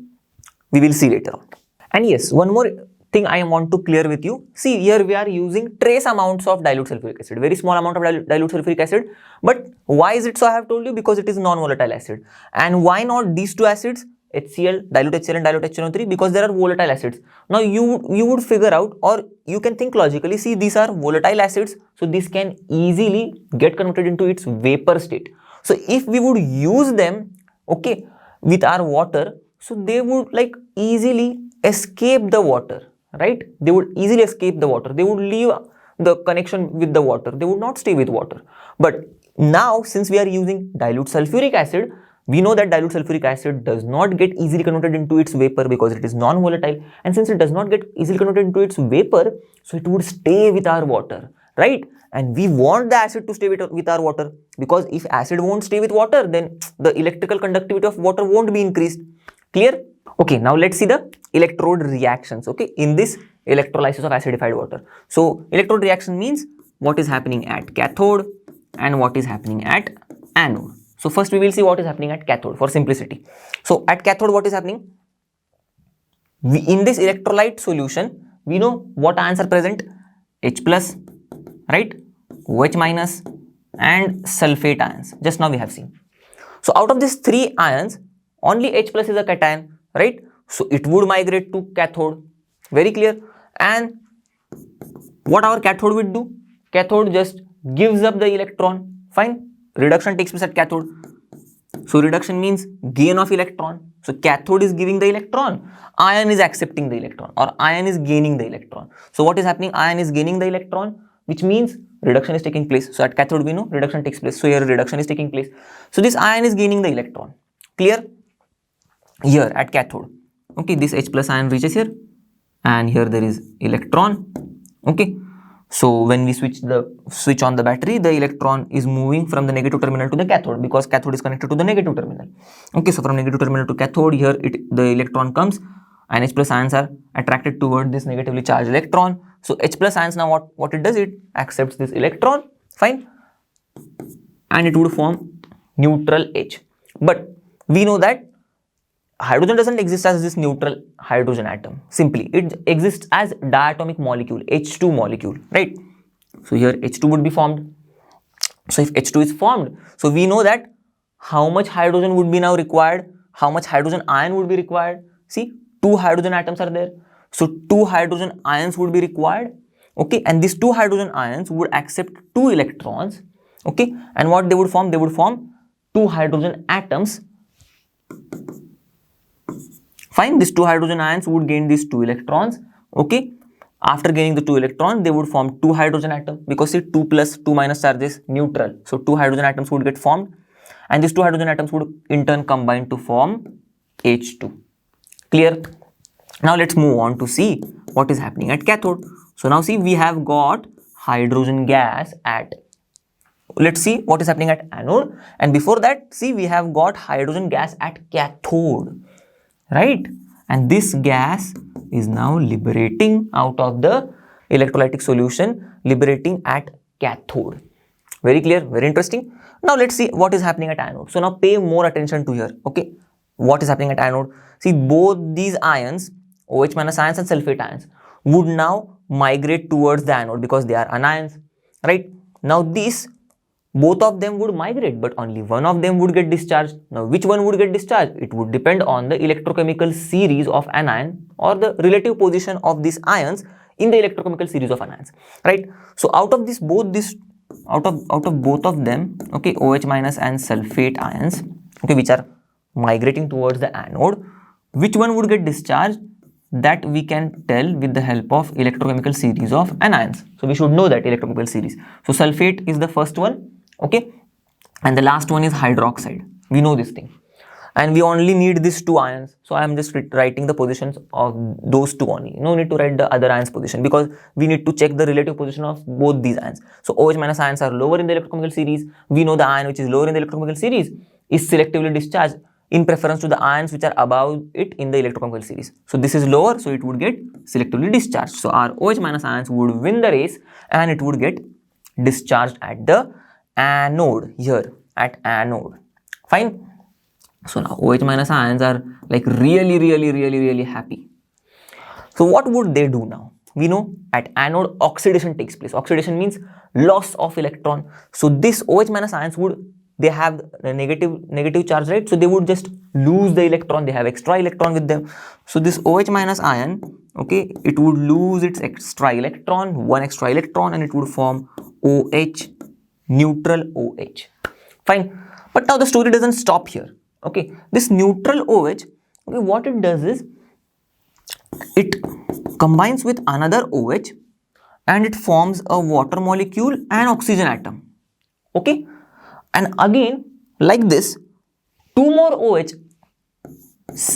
we will see later on. And yes, one more thing I want to clear with you. See, here we are using trace amounts of dilute sulfuric acid, very small amount of dilute sulfuric acid. But why is it so? I have told you, because it is non-volatile acid. And why not these two acids, HCl, dilute HCl and dilute HNO3? Because there are volatile acids. Now you would figure out, or you can think logically, see, these are volatile acids, so this can easily get converted into its vapor state. So if we would use them, okay, with our water, so they would like easily escape the water, right? They would easily escape the water. They would leave the connection with the water. They would not stay with water. But now, since we are using dilute sulfuric acid, we know that dilute sulfuric acid does not get easily converted into its vapor because it is non-volatile. And since it does not get easily converted into its vapor, so it would stay with our water, right? And we want the acid to stay with our water, because if acid won't stay with water, then the electrical conductivity of water won't be increased. Clear? Okay, now let's see the electrode reactions, okay, in this electrolysis of acidified water. So electrode reaction means what is happening at cathode and what is happening at anode. So first we will see what is happening at cathode for simplicity. So at cathode, what is happening? In this electrolyte solution, we know what ions are present: H plus, right, OH minus and sulfate ions. Just now we have seen. So out of these three ions, only H plus is a cation, right? So it would migrate to cathode. Very clear. And what our cathode would do? Cathode just gives up the electron. Fine. Reduction takes place at cathode. So reduction means gain of electron. So cathode is giving the electron, ion is accepting the electron, or ion is gaining the electron. So what is happening? Ion is gaining the electron, which means reduction is taking place. So at cathode we know reduction takes place. So here reduction is taking place. So this ion is gaining the electron. Clear? Here at cathode, okay, this H plus ion reaches here, and here there is electron. Okay, So when we switch on the battery, the electron is moving from the negative terminal to the cathode, because cathode is connected to the negative terminal. Okay, so from negative terminal to cathode, here the electron comes and H plus ions are attracted toward this negatively charged electron. So H plus ions, now what it does, it accepts this electron, fine, and it would form neutral H. But we know that hydrogen doesn't exist as this neutral hydrogen atom. Simply, it exists as diatomic molecule, H2 molecule, right? So here H2 would be formed. So if H2 is formed, so we know that how much hydrogen would be now required, how much hydrogen ion would be required. See, 2 hydrogen atoms are there. So 2 hydrogen ions would be required. Okay, and these 2 hydrogen ions would accept 2 electrons. Okay, and what they would form? They would form 2 hydrogen atoms. Fine, these 2 hydrogen ions would gain these 2 electrons. Okay, after gaining the 2 electrons, they would form 2 hydrogen atoms, because see, 2 plus 2 minus charge is neutral. So 2 hydrogen atoms would get formed, and these 2 hydrogen atoms would in turn combine to form H2. Clear? Now let's move on to see what is happening at cathode. So now see, we have got hydrogen gas at, let's see what is happening at anode, and before that, see, we have got hydrogen gas at cathode, right? And this gas is now liberating out of the electrolytic solution, liberating at cathode. Very clear, very interesting. Now let's see what is happening at anode. So now pay more attention to here. Okay, what is happening at anode? See, both these ions, OH minus ions and sulfate ions, would now migrate towards the anode because they are anions, right? Now both of them would migrate, but only one of them would get discharged. Now which one would get discharged? It would depend on the electrochemical series of anion, or the relative position of these ions in the electrochemical series of anions, right? So out of both of them, okay, OH minus and sulfate ions, okay, which are migrating towards the anode, which one would get discharged? That we can tell with the help of electrochemical series of anions. So we should know that electrochemical series. So sulfate is the first one, okay, and the last one is hydroxide. We know this thing, and we only need these 2 ions. So I am just writing the positions of those 2 only. No need to write the other ions position, because we need to check the relative position of both these ions. So OH minus ions are lower in the electrochemical series. We know the ion which is lower in the electrochemical series is selectively discharged in preference to the ions which are above it in the electrochemical series. So this is lower, so it would get selectively discharged. So our OH minus ions would win the race, and it would get discharged at the anode, here at anode. Fine. So now OH minus ions are like really happy. So what would they do now? We know at anode oxidation takes place. Oxidation means loss of electron. So this OH minus ions they have a negative charge, right? So they would just lose the electron. They have extra electron with them. So this OH minus ion, okay, it would lose its extra electron, one extra electron, and it would form OH, neutral OH. Fine. But now the story doesn't stop here. Okay, this neutral OH, okay, what it does is it combines with another OH and it forms a water molecule and oxygen atom. Okay, and again, like this, 2 more OH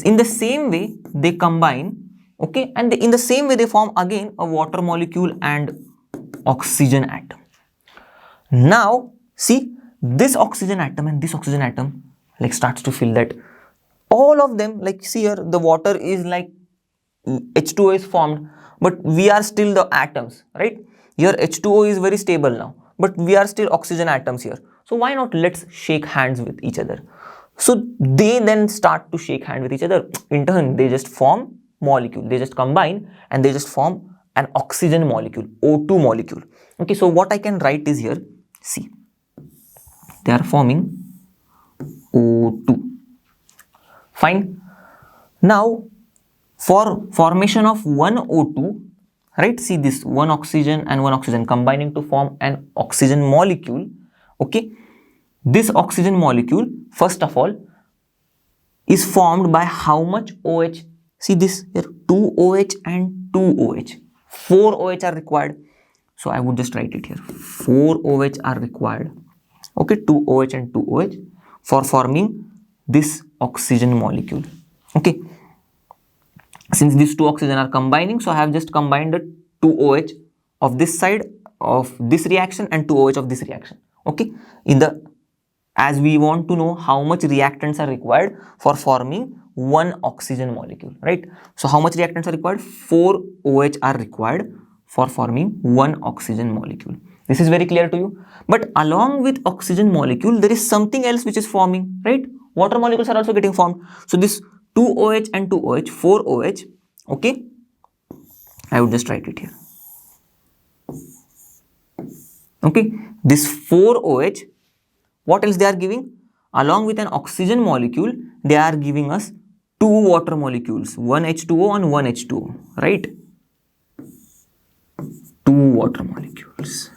in the same way they combine, okay, and in the same way they form again a water molecule and oxygen atom. Now see, this oxygen atom and this oxygen atom like starts to feel that all of them, like see here, the water is like H2O is formed, but we are still the atoms, right? Here H2O is very stable now, but we are still oxygen atoms here. So why not let's shake hands with each other? So they then start to shake hands with each other. In turn, they just form molecule. They just combine and they just form an oxygen molecule, O2 molecule. Okay, so what I can write is here, see, they are forming O2. Fine. Now, for formation of one O2, right, see this one oxygen and one oxygen combining to form an oxygen molecule. Okay, this oxygen molecule, first of all, is formed by how much OH? See this here, 2 OH and 2 OH. 4 OH are required. So I would just write it here. 4 OH are required. Okay, 2 OH and 2 OH for forming this oxygen molecule. Okay, since these 2 oxygen are combining, so I have just combined the 2 OH of this side of this reaction and 2 OH of this reaction. Okay, as we want to know how much reactants are required for forming one oxygen molecule, right? So how much reactants are required? 4 OH are required for forming one oxygen molecule. This is very clear to you. But along with oxygen molecule, there is something else which is forming, right? Water molecules are also getting formed. So this 2 OH and 2 OH, 4 OH, okay? I would just write it here. Okay, this 4 OH, what else they are giving? Along with an oxygen molecule, they are giving us 2 water molecules, one H2O and one H2O, right? 2 water molecules.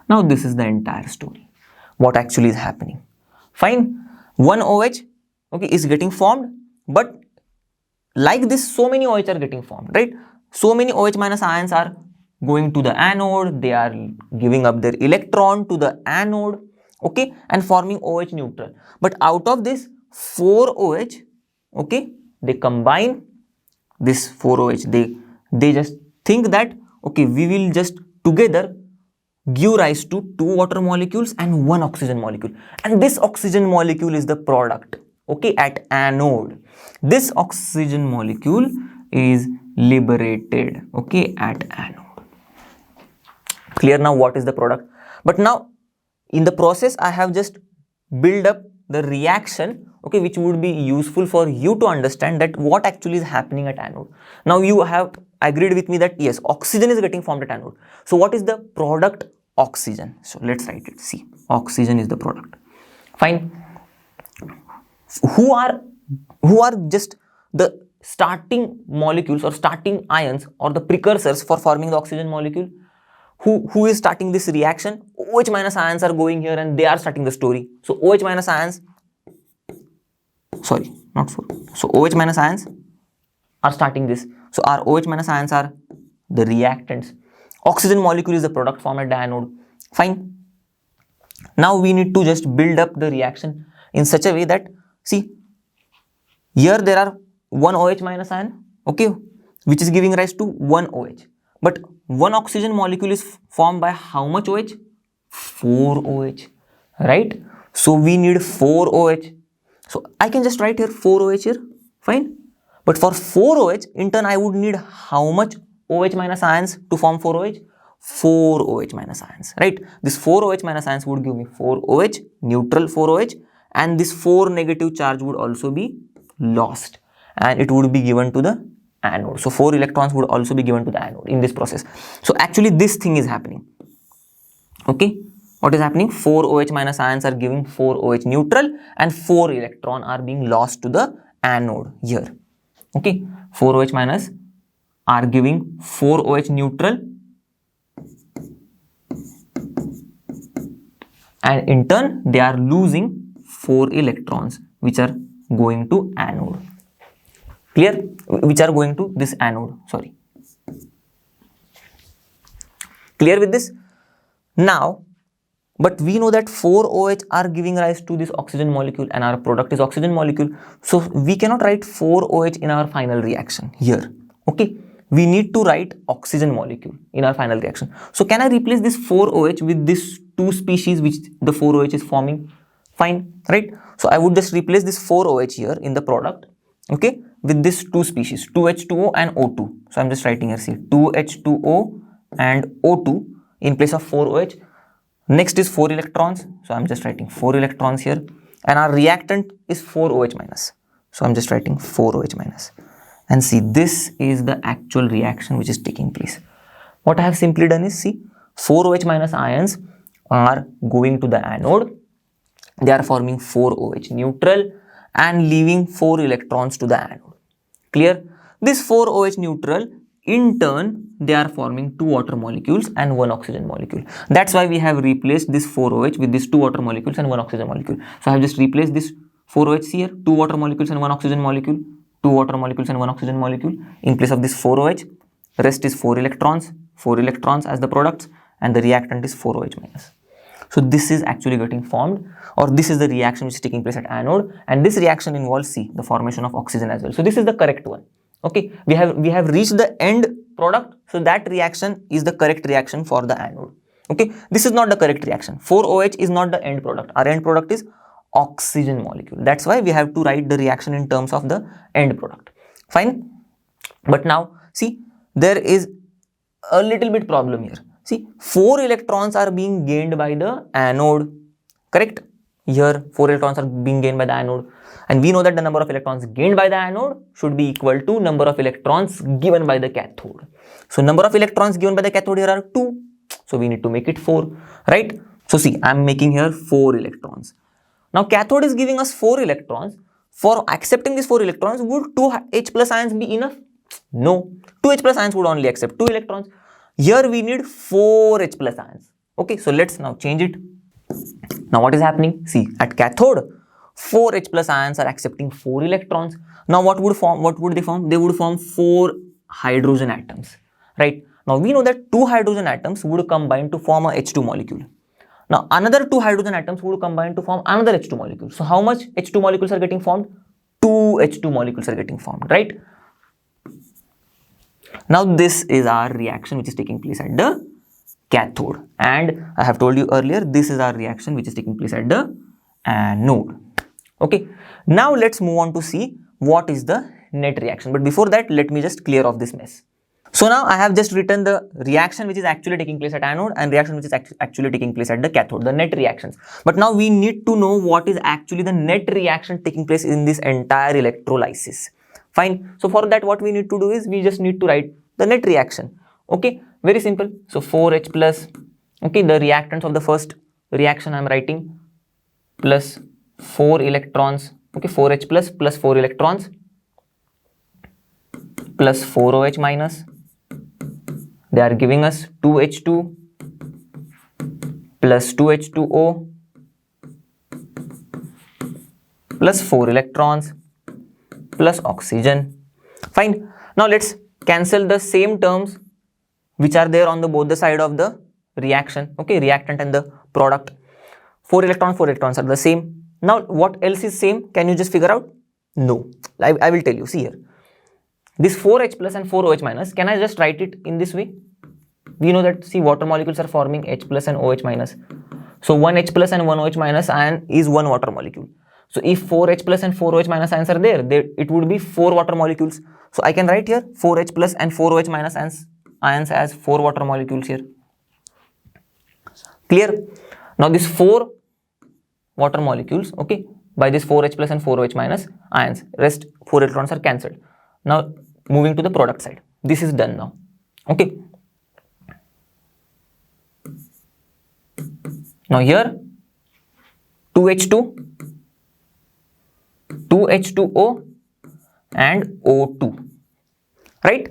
Now this is the entire story. What actually is happening? Fine, one OH, okay, is getting formed, but like this, so many OH are getting formed, right? So many OH minus ions are going to the anode, they are giving up their electron to the anode, okay, and forming OH neutral. But out of this 4 OH, okay, they combine this 4 OH, they just think that, okay, we will just together give rise to 2 water molecules and 1 oxygen molecule, and this oxygen molecule is the product, okay, at anode. This oxygen molecule is liberated, okay, at anode. Clear now what is the product? But now in the process I have just built up the reaction, okay, which would be useful for you to understand that what actually is happening at anode. Now you have agreed with me that yes, oxygen is getting formed at anode. So what is the product? Oxygen. So let's write it. See, oxygen is the product. Fine. Who are just the starting molecules or starting ions or the precursors for forming the oxygen molecule? Who is starting this reaction? OH minus ions are going here and they are starting the story. So OH minus ions, sorry, not 4. So OH minus ions are starting this. So our OH minus ions are the reactants. Oxygen molecule is the product formed at the anode. Fine. Now we need to just build up the reaction in such a way that, see, here there are 1 OH minus ion, okay, which is giving rise to 1 OH. But one oxygen molecule is formed by how much OH? 4 OH, right? So we need 4 OH. So I can just write here 4 OH here, fine. But for 4 OH, in turn I would need how much OH minus ions to form 4 OH? 4 OH minus ions, right? This 4 OH minus ions would give me 4 OH, neutral 4 OH, and this 4 negative charge would also be lost and it would be given to the anode. So 4 electrons would also be given to the anode in this process. So actually this thing is happening. Okay, what is happening? 4 OH minus ions are giving 4 OH neutral and 4 electron are being lost to the anode here. Okay, 4 OH minus are giving 4 OH neutral and in turn they are losing 4 electrons which are going to anode. Clear? Which are going to this anode, sorry. Clear with this? Now, but we know that 4 OH are giving rise to this oxygen molecule and our product is oxygen molecule. So we cannot write 4 OH in our final reaction here. Okay, we need to write oxygen molecule in our final reaction. So can I replace this 4 OH with this 2 species which the 4 OH is forming? Fine, right? So I would just replace this 4 OH here in the product, okay, with this 2 species, 2H2O and O2. So I'm just writing here, see, 2H2O and O2 in place of 4 OH. Next is 4 electrons. So I'm just writing 4 electrons here. And our reactant is 4 OH minus. So I'm just writing 4 OH minus. And see, this is the actual reaction which is taking place. What I have simply done is, see, 4 OH minus ions are going to the anode. They are forming 4 OH neutral and leaving 4 electrons to the anode. Clear? This 4 OH neutral, in turn, they are forming 2 water molecules and 1 oxygen molecule. That's why we have replaced this 4 OH with these 2 water molecules and 1 oxygen molecule. So I have just replaced this 4 OH here, 2 water molecules and 1 oxygen molecule, 2 water molecules and 1 oxygen molecule. In place of this 4 OH, rest is 4 electrons as the products, and the reactant is 4 OH minus. So this is actually getting formed, or this is the reaction which is taking place at anode, and this reaction involves, see, the formation of oxygen as well. So this is the correct one. Okay, we have reached the end product, so that reaction is the correct reaction for the anode. Okay, this is not the correct reaction. 4OH is not the end product. Our end product is oxygen molecule. That's why we have to write the reaction in terms of the end product. Fine. But now see, there is a little bit problem here. See, 4 electrons are being gained by the anode. Correct? Here 4 electrons are being gained by the anode, and we know that the number of electrons gained by the anode should be equal to number of electrons given by the cathode. So number of electrons given by the cathode here are 2. So we need to make it 4, right? So see, I am making here 4 electrons. Now cathode is giving us 4 electrons. For accepting these 4 electrons, would 2H plus ions be enough? No. 2H plus ions would only accept 2 electrons. Here we need 4H plus ions. Okay, so let's now change it. Now what is happening? See, at cathode, 4H plus ions are accepting 4 electrons. Now what would they form? They would form 4 hydrogen atoms, right? Now we know that 2 hydrogen atoms would combine to form a H2 molecule. Now another 2 hydrogen atoms would combine to form another H2 molecule. So how much H2 molecules are getting formed? 2 H2 molecules are getting formed, right? Now this is our reaction which is taking place at the cathode, and I have told you earlier, this is our reaction which is taking place at the anode. Okay, now let's move on to see what is the net reaction. But before that, let me just clear off this mess. So now I have just written the reaction which is actually taking place at anode and reaction which is actually taking place at the cathode, the net reactions. But now we need to know what is actually the net reaction taking place in this entire electrolysis. Fine. So for that, what we need to do is we just need to write the net reaction. Okay, very simple. So 4H plus, okay, the reactants of the first reaction I am writing, plus 4 electrons, okay, 4H plus 4 electrons, plus 4OH minus. They are giving us 2H2 plus 2H2O plus 4 electrons plus oxygen. Fine. Now let's cancel the same terms which are there on the both the side of the reaction. Okay, reactant and the product. 4 electrons are the same. Now what else is same? Can you just figure out? No. I will tell you. See here. This 4H plus and 4OH minus, can I just write it in this way? We know that, see, water molecules are forming H plus and OH minus. So 1 H plus and 1 OH minus ion is 1 water molecule. So if 4H plus and 4OH minus ions are there, it would be 4 water molecules. So I can write here 4H plus and 4OH minus ions as 4 water molecules here. Clear? Now this 4 water molecules, okay, by this 4H plus and 4OH minus ions, rest 4 electrons are cancelled. Now moving to the product side. This is done now. Okay. Now here 2H2, 2H2O and O2. Right?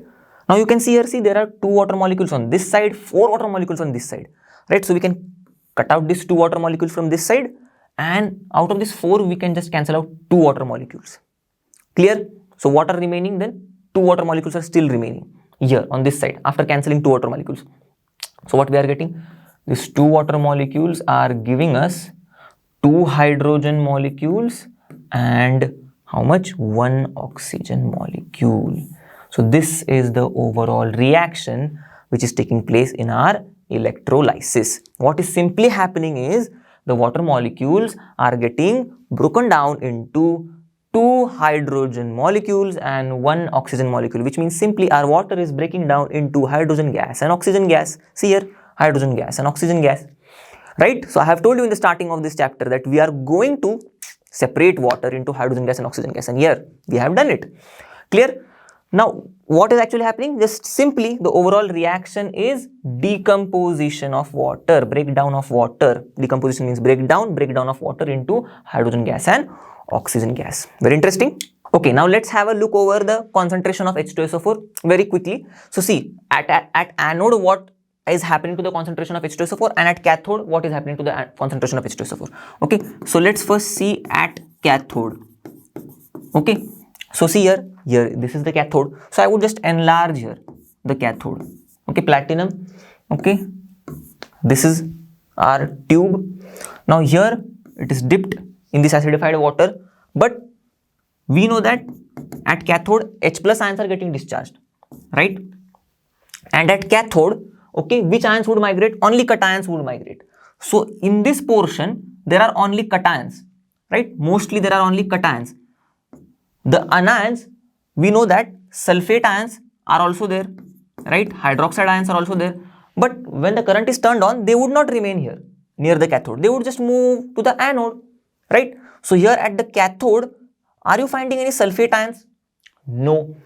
Now you can see here, see, there are 2 water molecules on this side, 4 water molecules on this side. Right? So we can cut out these 2 water molecules from this side, and out of this 4 we can just cancel out 2 water molecules. Clear? So what are remaining then? 2 water molecules are still remaining here on this side after cancelling 2 water molecules. So what we are getting? These 2 water molecules are giving us 2 hydrogen molecules and how much? 1 oxygen molecule. So this is the overall reaction which is taking place in our electrolysis. What is simply happening is the water molecules are getting broken down into 2 hydrogen molecules and 1 oxygen molecule, which means simply our water is breaking down into hydrogen gas and oxygen gas. See here, hydrogen gas and oxygen gas, right? So I have told you in the starting of this chapter that we are going to separate water into hydrogen gas and oxygen gas, and here we have done it. Clear? Now what is actually happening? Just simply the overall reaction is decomposition of water, breakdown of water. Decomposition means breakdown of water into hydrogen gas and oxygen gas. Very interesting. Okay, now let's have a look over the concentration of H2SO4 very quickly. So see, at anode what is happening to the concentration of H2SO4, and at cathode what is happening to the concentration of H2SO4. Okay, so let's first see at cathode. Okay, so see here this is the cathode. So I would just enlarge here the cathode. Okay, platinum. Okay, this is our tube. Now here it is dipped in this acidified water, but we know that at cathode H plus ions are getting discharged, right? And at cathode, Okay, which ions would migrate? Only cations would migrate. So in this portion, there are only cations, right? Mostly there are only cations. The anions, we know that sulfate ions are also there, right? Hydroxide ions are also there. But when the current is turned on, they would not remain here near the cathode. They would just move to the anode, right? So here at the cathode, are you finding any sulfate ions? No.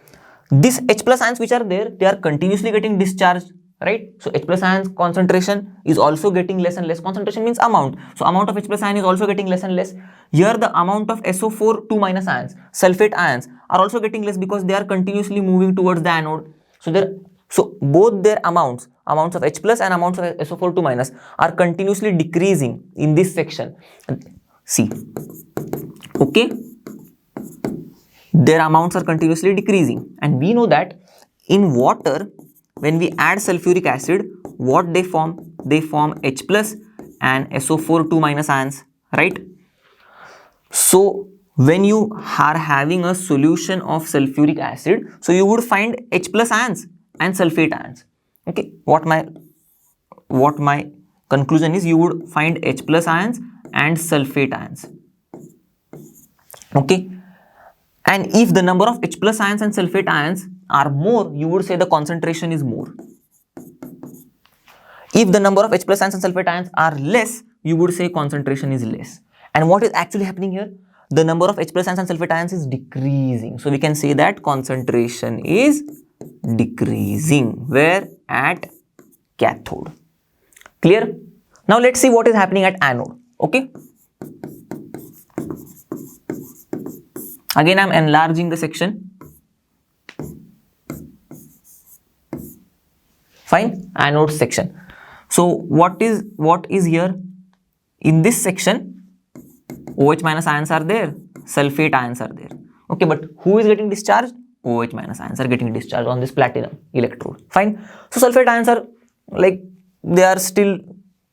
These H plus ions which are there, they are continuously getting discharged, right? So H plus ions concentration is also getting less and less. Concentration means amount. So amount of H plus ion is also getting less and less. Here the amount of SO4 2 minus ions, sulfate ions, are also getting less because they are continuously moving towards the anode. So both their amounts of H plus and amounts of SO4 2 minus are continuously decreasing in this section. See, okay, their amounts are continuously decreasing, and we know that in water, when we add sulfuric acid, what they form? They form H plus and SO4 2 minus ions, right? So when you are having a solution of sulfuric acid, so you would find H plus ions and sulfate ions. Okay, what my conclusion is, you would find H plus ions and sulfate ions. Okay, and if the number of H plus ions and sulfate ions are more, you would say the concentration is more. If the number of H plus ions and sulfate ions are less, you would say concentration is less. And what is actually happening here? The number of H plus ions and sulfate ions is decreasing. So we can say that concentration is decreasing. Where? At cathode. Clear? Now let's see what is happening at anode. Okay. Again, I am enlarging the section. Fine. Anode section. So what is here? In this section, OH minus ions are there, sulfate ions are there. Okay, but who is getting discharged? OH minus ions are getting discharged on this platinum electrode. Fine. So sulfate ions are like, they are still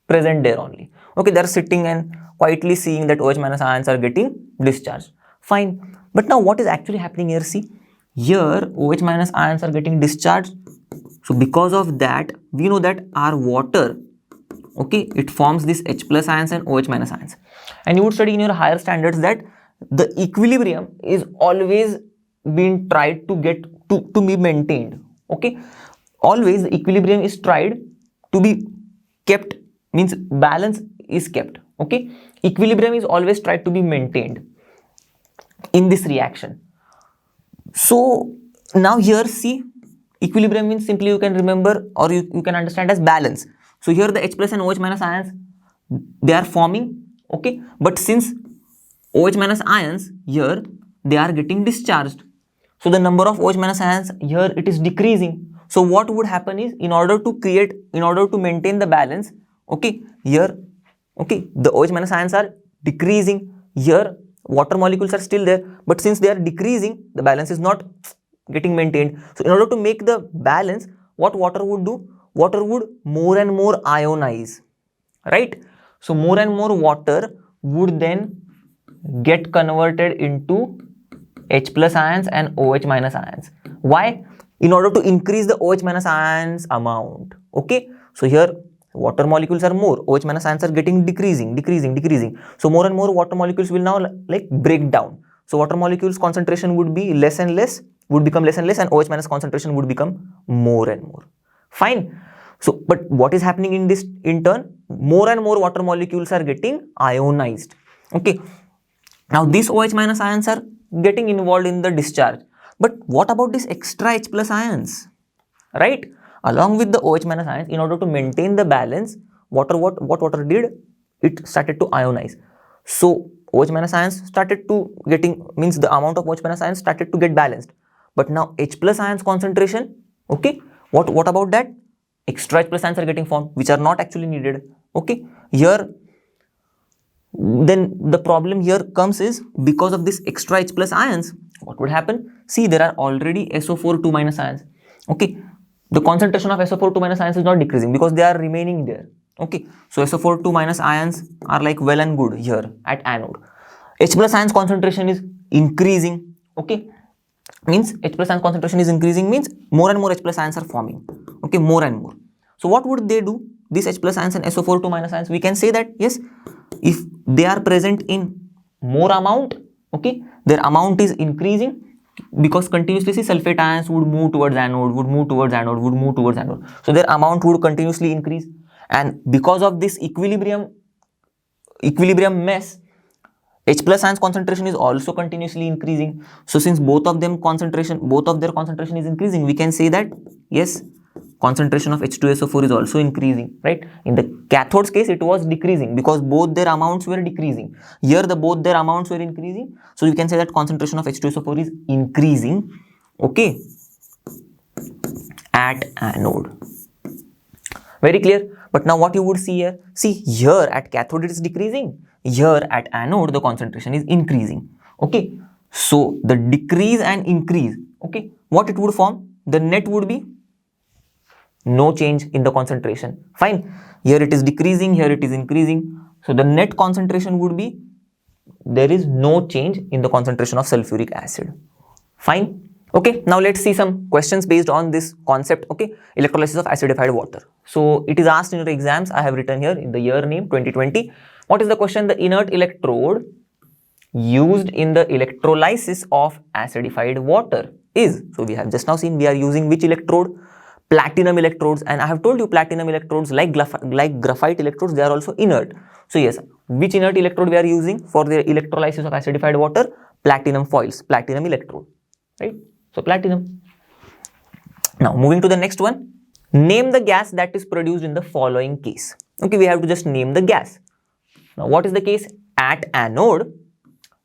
present there only. Okay, they are sitting and quietly seeing that OH minus ions are getting discharged. Fine. But now what is actually happening here? See, here OH minus ions are getting discharged. So because of that, we know that our water, okay, it forms this H plus ions and OH minus ions. And you would study in your higher standards that the equilibrium is always being tried to get to be maintained. Okay, always the equilibrium is tried to be kept, means balance is kept. Okay, equilibrium is always tried to be maintained in this reaction. So now here, see, equilibrium means simply you can remember, or you can understand as balance. So here the H plus and OH minus ions, they are forming, okay, but since OH minus ions here, they are getting discharged. So the number of OH minus ions here, it is decreasing. So what would happen is, in order to maintain the balance, okay, here, okay, the OH minus ions are decreasing. Here water molecules are still there, but since they are decreasing, the balance is not getting maintained. So in order to make the balance, what water would do? Water would more and more ionize, right? So more and more water would then get converted into H plus ions and OH minus ions. Why? In order to increase the OH minus ions amount. Okay, so here water molecules are more, OH minus ions are getting decreasing. So more and more water molecules will now like break down. So water molecules concentration would be less and less, would become less and less, and OH minus concentration would become more and more. Fine. So, but what is happening in this, in turn, more and more water molecules are getting ionized. Okay. Now these OH minus ions are getting involved in the discharge. But what about this extra H plus ions? Right? Along with the OH minus ions, in order to maintain the balance, what water did? It started to ionize. So OH minus ions started to getting, means the amount of OH minus ions started to get balanced. But now H plus ions concentration, okay, what about that? Extra H plus ions are getting formed, which are not actually needed. Okay, here, then the problem here comes is, because of this extra H plus ions, what would happen? See, there are already SO4 2 minus ions. Okay, the concentration of SO4 2 minus ions is not decreasing because they are remaining there. Okay, so SO4 2 minus ions are like well and good here at anode. H plus ions concentration is increasing. Okay, means H plus ion concentration is increasing means more and more H plus ions are forming. Okay, more and more. So what would they do? These H plus ions and SO4 minus ions, we can say that yes, if they are present in more amount, okay, their amount is increasing, because continuously see sulfate ions would move towards anode, would move towards anode, would move towards anode. So their amount would continuously increase, and because of this equilibrium mess, H plus ions concentration is also continuously increasing. So since both of their concentration is increasing, we can say that yes, concentration of H2SO4 is also increasing, right? In the cathode's case, it was decreasing because both their amounts were decreasing. Here, both their amounts were increasing. So you can say that concentration of H2SO4 is increasing, okay, at anode. Very clear. But now what you would see here? See, here at cathode it is decreasing. Here at anode the concentration is increasing. Okay. So the decrease and increase, okay, what it would form? The net would be no change in the concentration. Fine. Here it is decreasing, here it is increasing. So the net concentration would be, there is no change in the concentration of sulfuric acid. Fine. Okay, now let's see some questions based on this concept. Okay, electrolysis of acidified water. So it is asked in your exams. I have written here in the year name 2020. What is the question? The inert electrode used in the electrolysis of acidified water is. So we have just now seen we are using which electrode? Platinum electrodes, and I have told you platinum electrodes like graphite electrodes, they are also inert. So yes, which inert electrode we are using for the electrolysis of acidified water? Platinum foils, platinum electrode, right? So platinum. Now moving to the next one. Name the gas that is produced in the following case. Okay, we have to just name the gas. Now what is the case? At anode,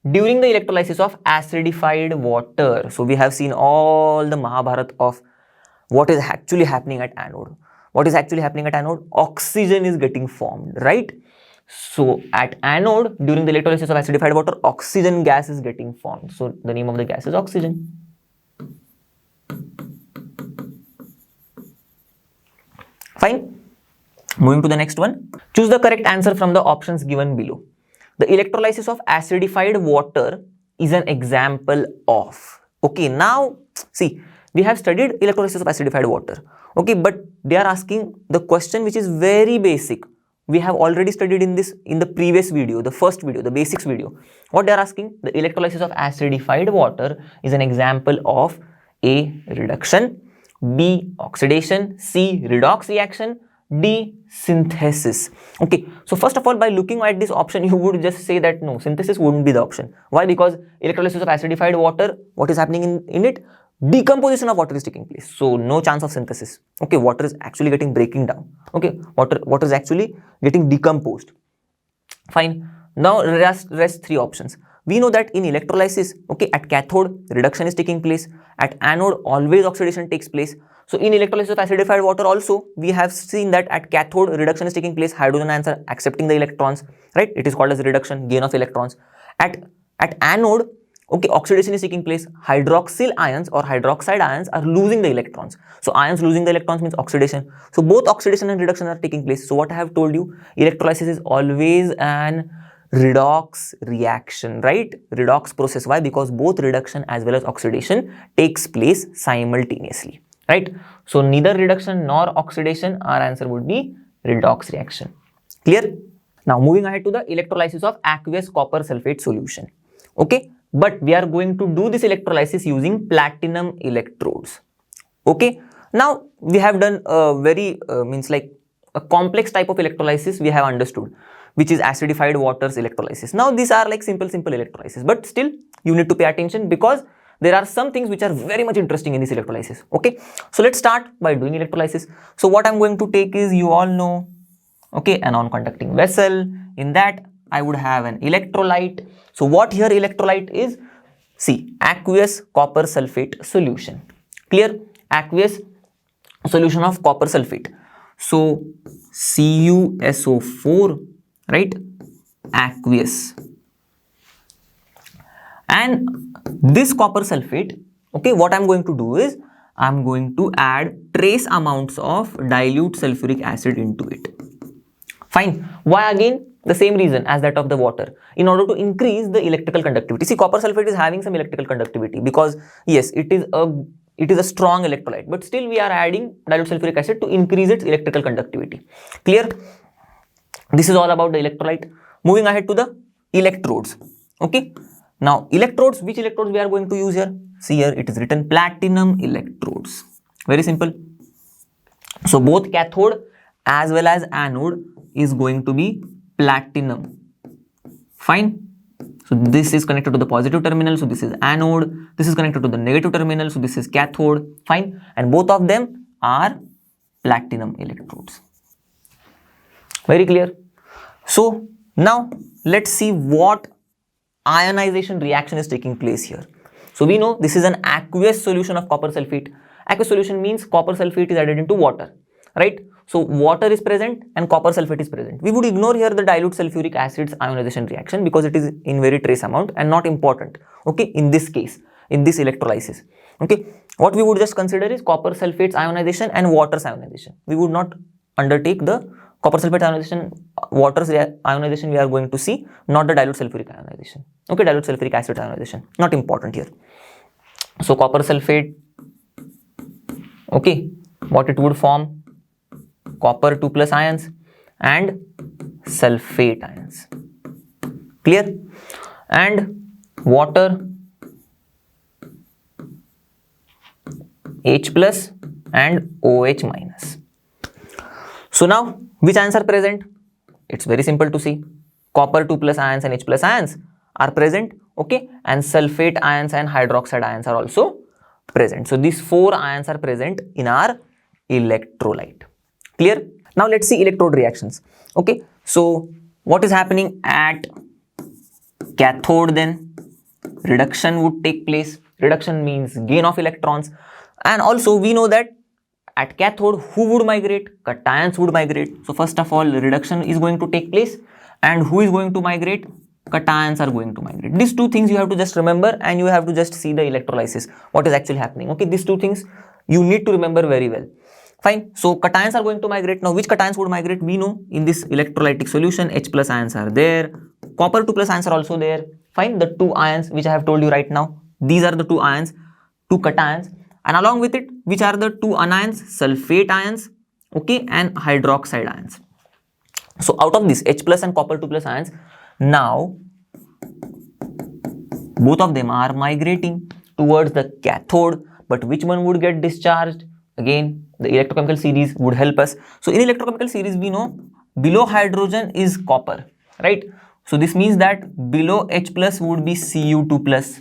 during the electrolysis of acidified water. So we have seen all the Mahabharat of what is actually happening at anode. What is actually happening at anode? Oxygen is getting formed, right? So at anode, during the electrolysis of acidified water, oxygen gas is getting formed. So the name of the gas is oxygen. Fine. Moving to the next one. Choose the correct answer from the options given below. The electrolysis of acidified water is an example of. Okay, now see, we have studied electrolysis of acidified water. Okay, but they are asking the question which is very basic. We have already studied in the previous video, the first video, the basics video. What they are asking? The electrolysis of acidified water is an example of A, reduction, B, oxidation, C, redox reaction, D, synthesis. Okay, so first of all, by looking at this option, you would just say that no, synthesis wouldn't be the option. Why? Because electrolysis of acidified water, what is happening in it? Decomposition of water is taking place. So no chance of synthesis. Okay, water is actually getting breaking down. Okay, water is actually getting decomposed. Fine. Now rest three options. We know that in electrolysis, okay, at cathode reduction is taking place. At anode always oxidation takes place. So in electrolysis of acidified water also, we have seen that at cathode reduction is taking place. Hydrogen ions are accepting the electrons, right? It is called as reduction, gain of electrons. At anode, okay, oxidation is taking place. Hydroxyl ions or hydroxide ions are losing the electrons. So ions losing the electrons means oxidation. So both oxidation and reduction are taking place. So what I have told you, electrolysis is always an redox reaction, right? Redox process. Why? Because both reduction as well as oxidation takes place simultaneously, right? So neither reduction nor oxidation, our answer would be redox reaction. Clear? Now moving ahead to the electrolysis of aqueous copper sulfate solution. Okay, but we are going to do this electrolysis using platinum electrodes. Okay, now we have done a very means like a complex type of electrolysis we have understood, which is acidified waters electrolysis. Now these are like simple electrolysis, but still you need to pay attention because there are some things which are very much interesting in this electrolysis. Okay, so let's start by doing electrolysis. So what I'm going to take is, you all know, okay, a non-conducting vessel. In that I would have an electrolyte. So what here electrolyte is? See, aqueous copper sulfate solution. Clear? Aqueous solution of copper sulfate. So CuSO4, right? Aqueous. And this copper sulfate, okay, what I'm going to do is, I'm going to add trace amounts of dilute sulfuric acid into it. Fine. Why again? The same reason as that of the water, in order to increase the electrical conductivity. See, copper sulfate is having some electrical conductivity because yes, it is a it is a strong electrolyte, but still we are adding dilute sulfuric acid to increase its electrical conductivity. Clear? This is all about the electrolyte. Moving ahead to the electrodes. Okay. Now electrodes, which electrodes we are going to use here? See here, it is written platinum electrodes. Very simple. So both cathode as well as anode is going to be platinum. Fine. So this is connected to the positive terminal, so this is anode. This is connected to the negative terminal, so this is cathode. Fine. And both of them are platinum electrodes. Very clear. So now let's see what ionization reaction is taking place here. So we know this is an aqueous solution of copper sulfate. Aqueous solution means copper sulfate is added into water, right? So water is present and copper sulfate is present. We would ignore here the dilute sulfuric acid's ionization reaction because it is in very trace amount and not important, okay, in this case, in this electrolysis. Okay, what we would just consider is copper sulfate's ionization and water's ionization. We would not undertake the copper sulfate ionization, water's ionization we are going to see, not the dilute sulfuric ionization. Okay, dilute sulfuric acid ionization, not important here. So copper sulfate, okay, what it would form? Copper 2 plus ions and sulfate ions. Clear? And water H plus and OH minus. So now which ions are present? It's very simple to see. Copper 2 plus ions and H plus ions are present, okay, and sulfate ions and hydroxide ions are also present. So these 4 ions are present in our electrolyte. Clear? Now let's see electrode reactions. Okay, so what is happening at cathode? Then reduction would take place. Reduction means gain of electrons, and also we know that at cathode who would migrate? Cations would migrate. So first of all, reduction is going to take place, and who is going to migrate? Cations are going to migrate. These two things you have to just remember, and you have to just see the electrolysis, what is actually happening. Okay, these two things you need to remember very well. Fine. So cations are going to migrate. Now which cations would migrate? We know in this electrolytic solution H plus ions are there, copper 2 plus ions are also there. Fine. The 2 ions which I have told you right now, these are the 2 ions, 2 cations, and along with it which are the 2 anions? Sulfate ions, okay, and hydroxide ions. So out of this H plus and copper 2 plus ions, now both of them are migrating towards the cathode, but which one would get discharged? Again, the electrochemical series would help us. So in electrochemical series, we know below hydrogen is copper, right? So this means that below H plus would be Cu2 plus,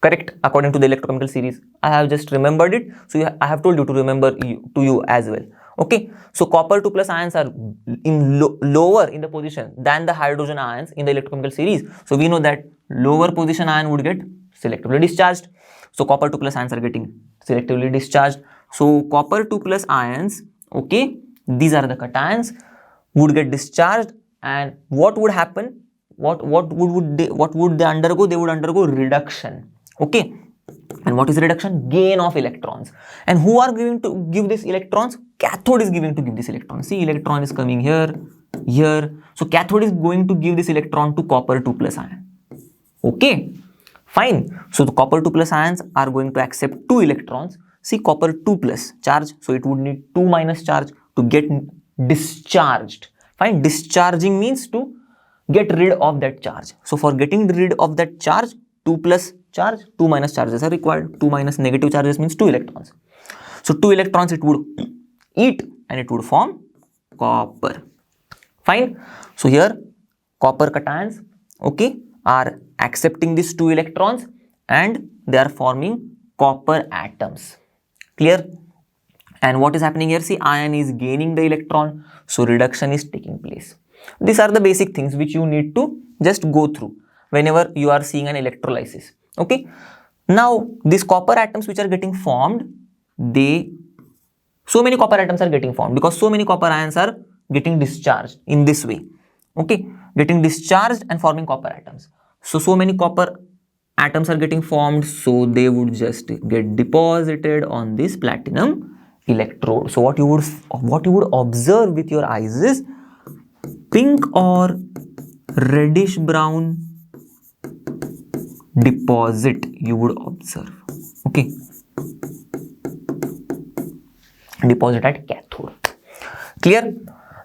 correct? According to the electrochemical series, I have just remembered it. So I have told you to remember to you as well. Okay, so copper 2 plus ions are in lower in the position than the hydrogen ions in the electrochemical series. So we know that lower position ion would get selectively discharged. So copper 2 plus ions are getting selectively discharged. So copper 2 plus ions, okay, these are the cations, would get discharged, and what would happen? What would they undergo? They would undergo reduction. Okay, and what is reduction? Gain of electrons. And who are going to give these electrons? Cathode is giving to give this electron. See, electron is coming here, here. So cathode is going to give this electron to copper 2 plus ion. Okay, fine. So the copper 2 plus ions are going to accept 2 electrons. See, copper 2 plus charge, so it would need 2 minus charge to get discharged. Fine, discharging means to get rid of that charge. So for getting rid of that charge, 2 plus charge, 2 minus charges are required. 2 minus negative charges means 2 electrons. So 2 electrons it would eat and it would form copper. Fine. So here copper cations, okay, are accepting these 2 electrons and they are forming copper atoms. Clear? And what is happening here? See, ion is gaining the electron, so reduction is taking place. These are the basic things which you need to just go through whenever you are seeing an electrolysis. Okay. Now these copper atoms which are getting formed, so many copper atoms are getting formed because so many copper ions are getting discharged in this way. Okay, getting discharged and forming copper atoms. So many copper atoms are getting formed, so they would just get deposited on this platinum electrode. So what you would observe with your eyes is pink or reddish brown deposit you would observe. Okay, deposit at cathode. Clear?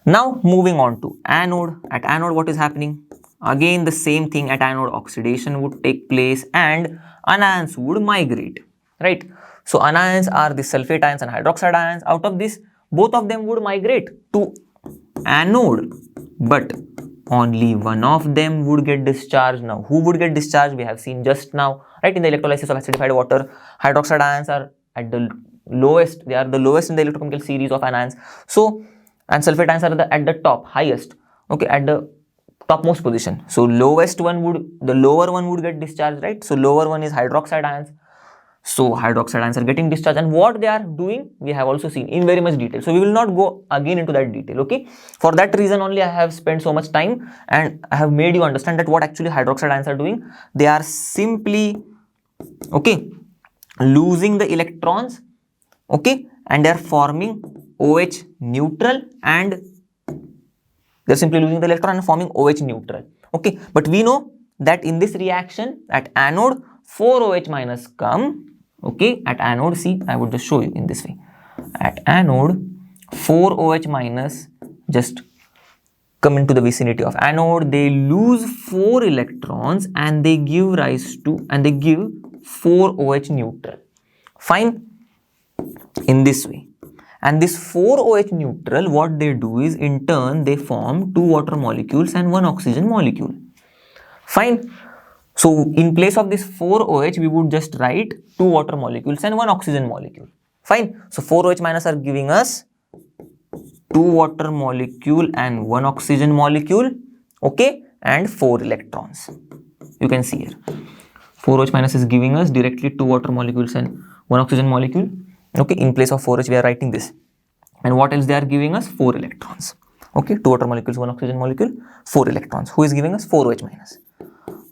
Now moving on to anode. At anode, what is happening? Again the same thing. At anode, oxidation would take place and anions would migrate, right? So anions are the sulfate ions and hydroxide ions. Out of this, both of them would migrate to anode, but only one of them would get discharged. Now who would get discharged? We have seen just now, right? In the electrolysis of acidified water, hydroxide ions are at the lowest. They are the lowest in the electrochemical series of anions. So, and sulfate ions are at the top, highest, okay, at the topmost position. So lowest one would, the lower one would get discharged, right? So lower one is hydroxide ions. So hydroxide ions are getting discharged, and what they are doing, we have also seen in very much detail. So we will not go again into that detail, okay? For that reason only I have spent so much time and I have made you understand that what actually hydroxide ions are doing. They are simply, okay, losing the electrons, okay, and they are forming OH neutral, and they're simply losing the electron and forming OH neutral, okay. But we know that in this reaction at anode, 4 OH minus come, okay, at anode, see, I would just show you in this way. At anode, 4 OH minus just come into the vicinity of anode, they lose 4 electrons and they give rise to, and they give 4 OH neutral, fine, in this way. And this 4 OH neutral, what they do is, in turn, they form 2 water molecules and 1 oxygen molecule. Fine. So, in place of this 4 OH, we would just write 2 water molecules and 1 oxygen molecule. Fine. So, 4 OH minus are giving us 2 water molecule and 1 oxygen molecule, okay, and 4 electrons. You can see here. 4 OH minus is giving us directly 2 water molecules and 1 oxygen molecule. Okay, in place of 4H we are writing this. And what else they are giving us? 4 electrons. Okay, 2 water molecules, 1 oxygen molecule, 4 electrons. Who is giving us? 4OH minus.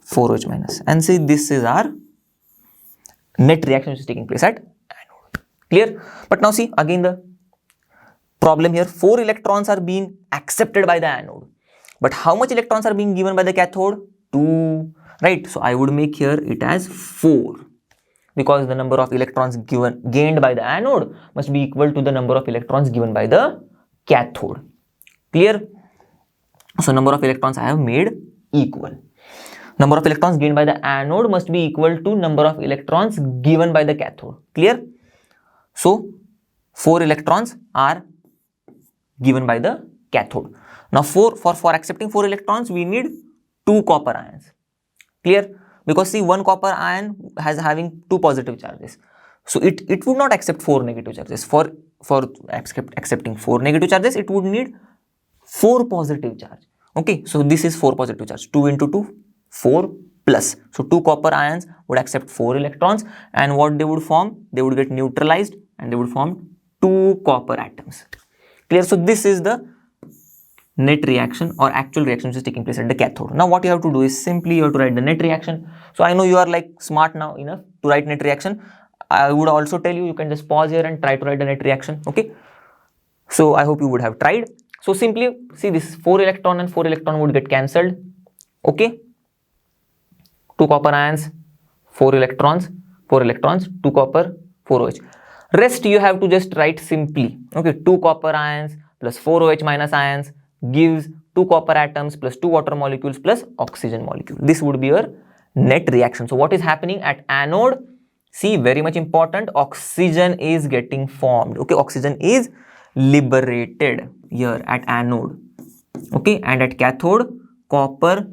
4OH minus. And see, this is our net reaction which is taking place at anode. Clear? But now see, again the problem here, 4 electrons are being accepted by the anode. But how much electrons are being given by the cathode? 2. Right? So I would make here it as 4. Because the number of electrons gained by the anode must be equal to the number of electrons given by the cathode. Clear? So number of electrons I have made equal. Number of electrons gained by the anode must be equal to number of electrons given by the cathode. Clear? So 4 electrons are given by the cathode. Now for accepting 4 electrons, we need 2 copper ions. Clear? Because see, 1 copper ion having 2 positive charges. So it would not accept 4 negative charges. For accepting 4 negative charges, it would need 4 positive charge. Okay, so this is 4 positive charge. 2 into 2, 4 plus. So 2 copper ions would accept 4 electrons, and what they would form? They would get neutralized and they would form 2 copper atoms. Clear? So this is the net reaction or actual reaction which is taking place at the cathode. Now what you have to do is simply you have to write the net reaction. So I know you are like smart now enough to write net reaction. I would also tell you, you can just pause here and try to write the net reaction. Okay. So I hope you would have tried. So simply see, this 4 electron and 4 electron would get cancelled. Okay. 2 copper ions, 4 electrons, 2 copper, 4 OH. Rest you have to just write simply. Okay. 2 copper ions plus 4 OH minus ions gives 2 copper atoms plus 2 water molecules plus oxygen molecule. This would be your net reaction. So what is happening at anode? See, very much important, oxygen is getting formed. Okay, oxygen is liberated here at anode. Okay, and at cathode, copper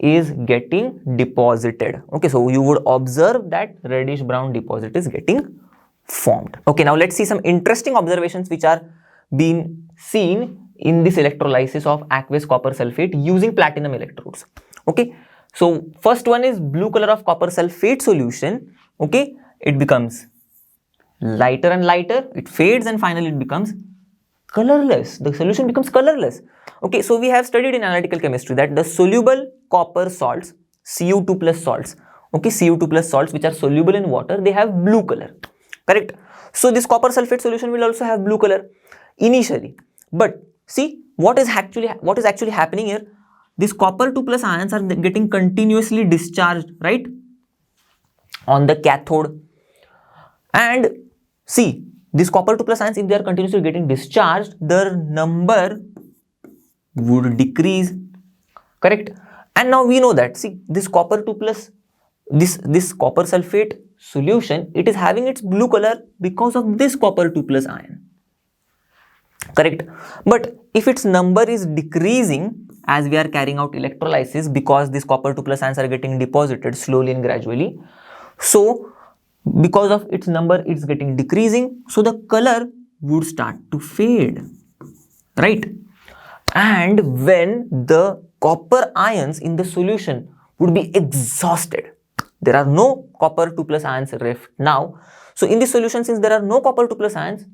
is getting deposited. Okay, so you would observe that reddish brown deposit is getting formed. Okay, now let's see some interesting observations which are being seen in this electrolysis of aqueous copper sulfate using platinum electrodes. Okay, so first one is blue color of copper sulfate solution. Okay, it becomes lighter and lighter, it fades, and finally it becomes colorless. The solution becomes colorless. Okay, so we have studied in analytical chemistry that the soluble copper salts, Cu2 plus salts, okay, Cu2 plus salts which are soluble in water, they have blue color. Correct? So this copper sulfate solution will also have blue color initially. But see, what is actually happening here? These copper 2 plus ions are getting continuously discharged, right, on the cathode. And see, This copper 2 plus ions, if they are continuously getting discharged, their number would decrease, correct? And now we know that, see, this copper 2 plus, this copper sulfate solution, it is having its blue color because of this copper 2 plus ion, correct? But if its number is decreasing as we are carrying out electrolysis, because this copper 2 plus ions are getting deposited slowly and gradually, so because of its number, it's getting decreasing, so the color would start to fade, right? And when the copper ions in the solution would be exhausted, there are no copper 2 plus ions left now. So in this solution, since there are no copper 2 plus ions,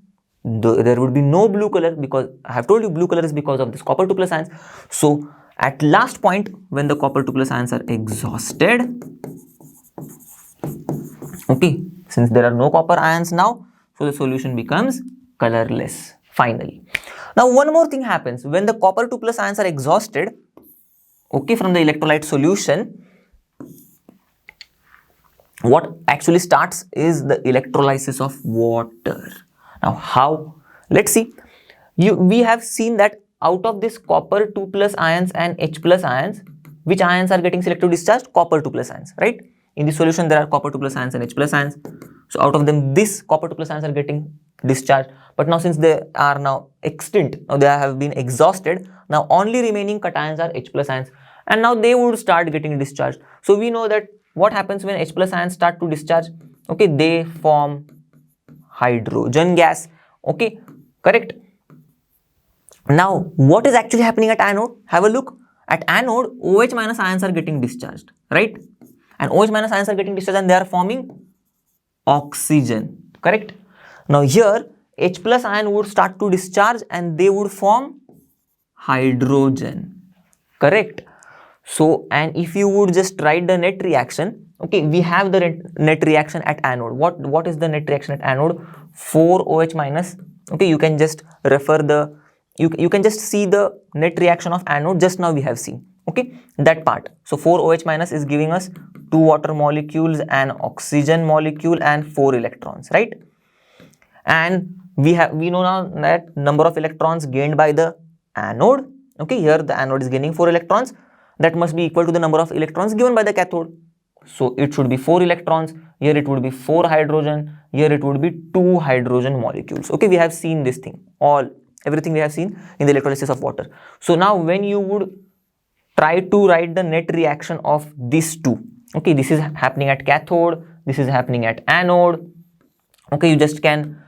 there would be no blue color, because I have told you blue color is because of this copper 2 plus ions. So at last point, when the copper 2 plus ions are exhausted, okay, since there are no copper ions now, so the solution becomes colorless finally. Now one more thing happens when the copper 2 plus ions are exhausted, okay, from the electrolyte solution. What actually starts is the electrolysis of water. Now how? Let's see. We have seen that out of this copper 2 plus ions and H plus ions, which ions are getting selectively discharged? Copper 2 plus ions, right? In the solution, there are copper 2 plus ions and H plus ions. So out of them, this copper 2 plus ions are getting discharged. But now since they are now extinct, now they have been exhausted, now only remaining cations are H plus ions. And now they would start getting discharged. So we know that what happens when H plus ions start to discharge? Okay, they form hydrogen gas. Okay, correct. Now, what is actually happening at anode? Have a look. At anode, OH minus ions are getting discharged, right? And OH minus ions are getting discharged and they are forming oxygen, correct? Now here, H plus ion would start to discharge and they would form hydrogen, correct? So, and if you would just write the net reaction, okay, we have the net reaction at anode. What is the net reaction at anode? 4OH minus, okay, you can just refer the, you can just see the net reaction of anode, just now we have seen, okay, that part. So 4OH minus is giving us 2 water molecules, an oxygen molecule and 4 electrons, right? And we know now that number of electrons gained by the anode, okay, here the anode is gaining 4 electrons, that must be equal to the number of electrons given by the cathode. So it should be 4 electrons, here it would be 4 hydrogen, here it would be 2 hydrogen molecules. Okay, we have seen this thing, everything we have seen in the electrolysis of water. So now when you would try to write the net reaction of these two, okay, this is happening at cathode, this is happening at anode, okay, you just can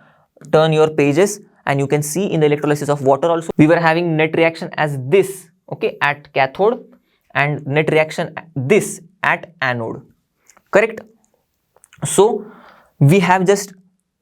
turn your pages and you can see in the electrolysis of water also, we were having net reaction as this, okay, at cathode, and net reaction this at anode, correct? So we have just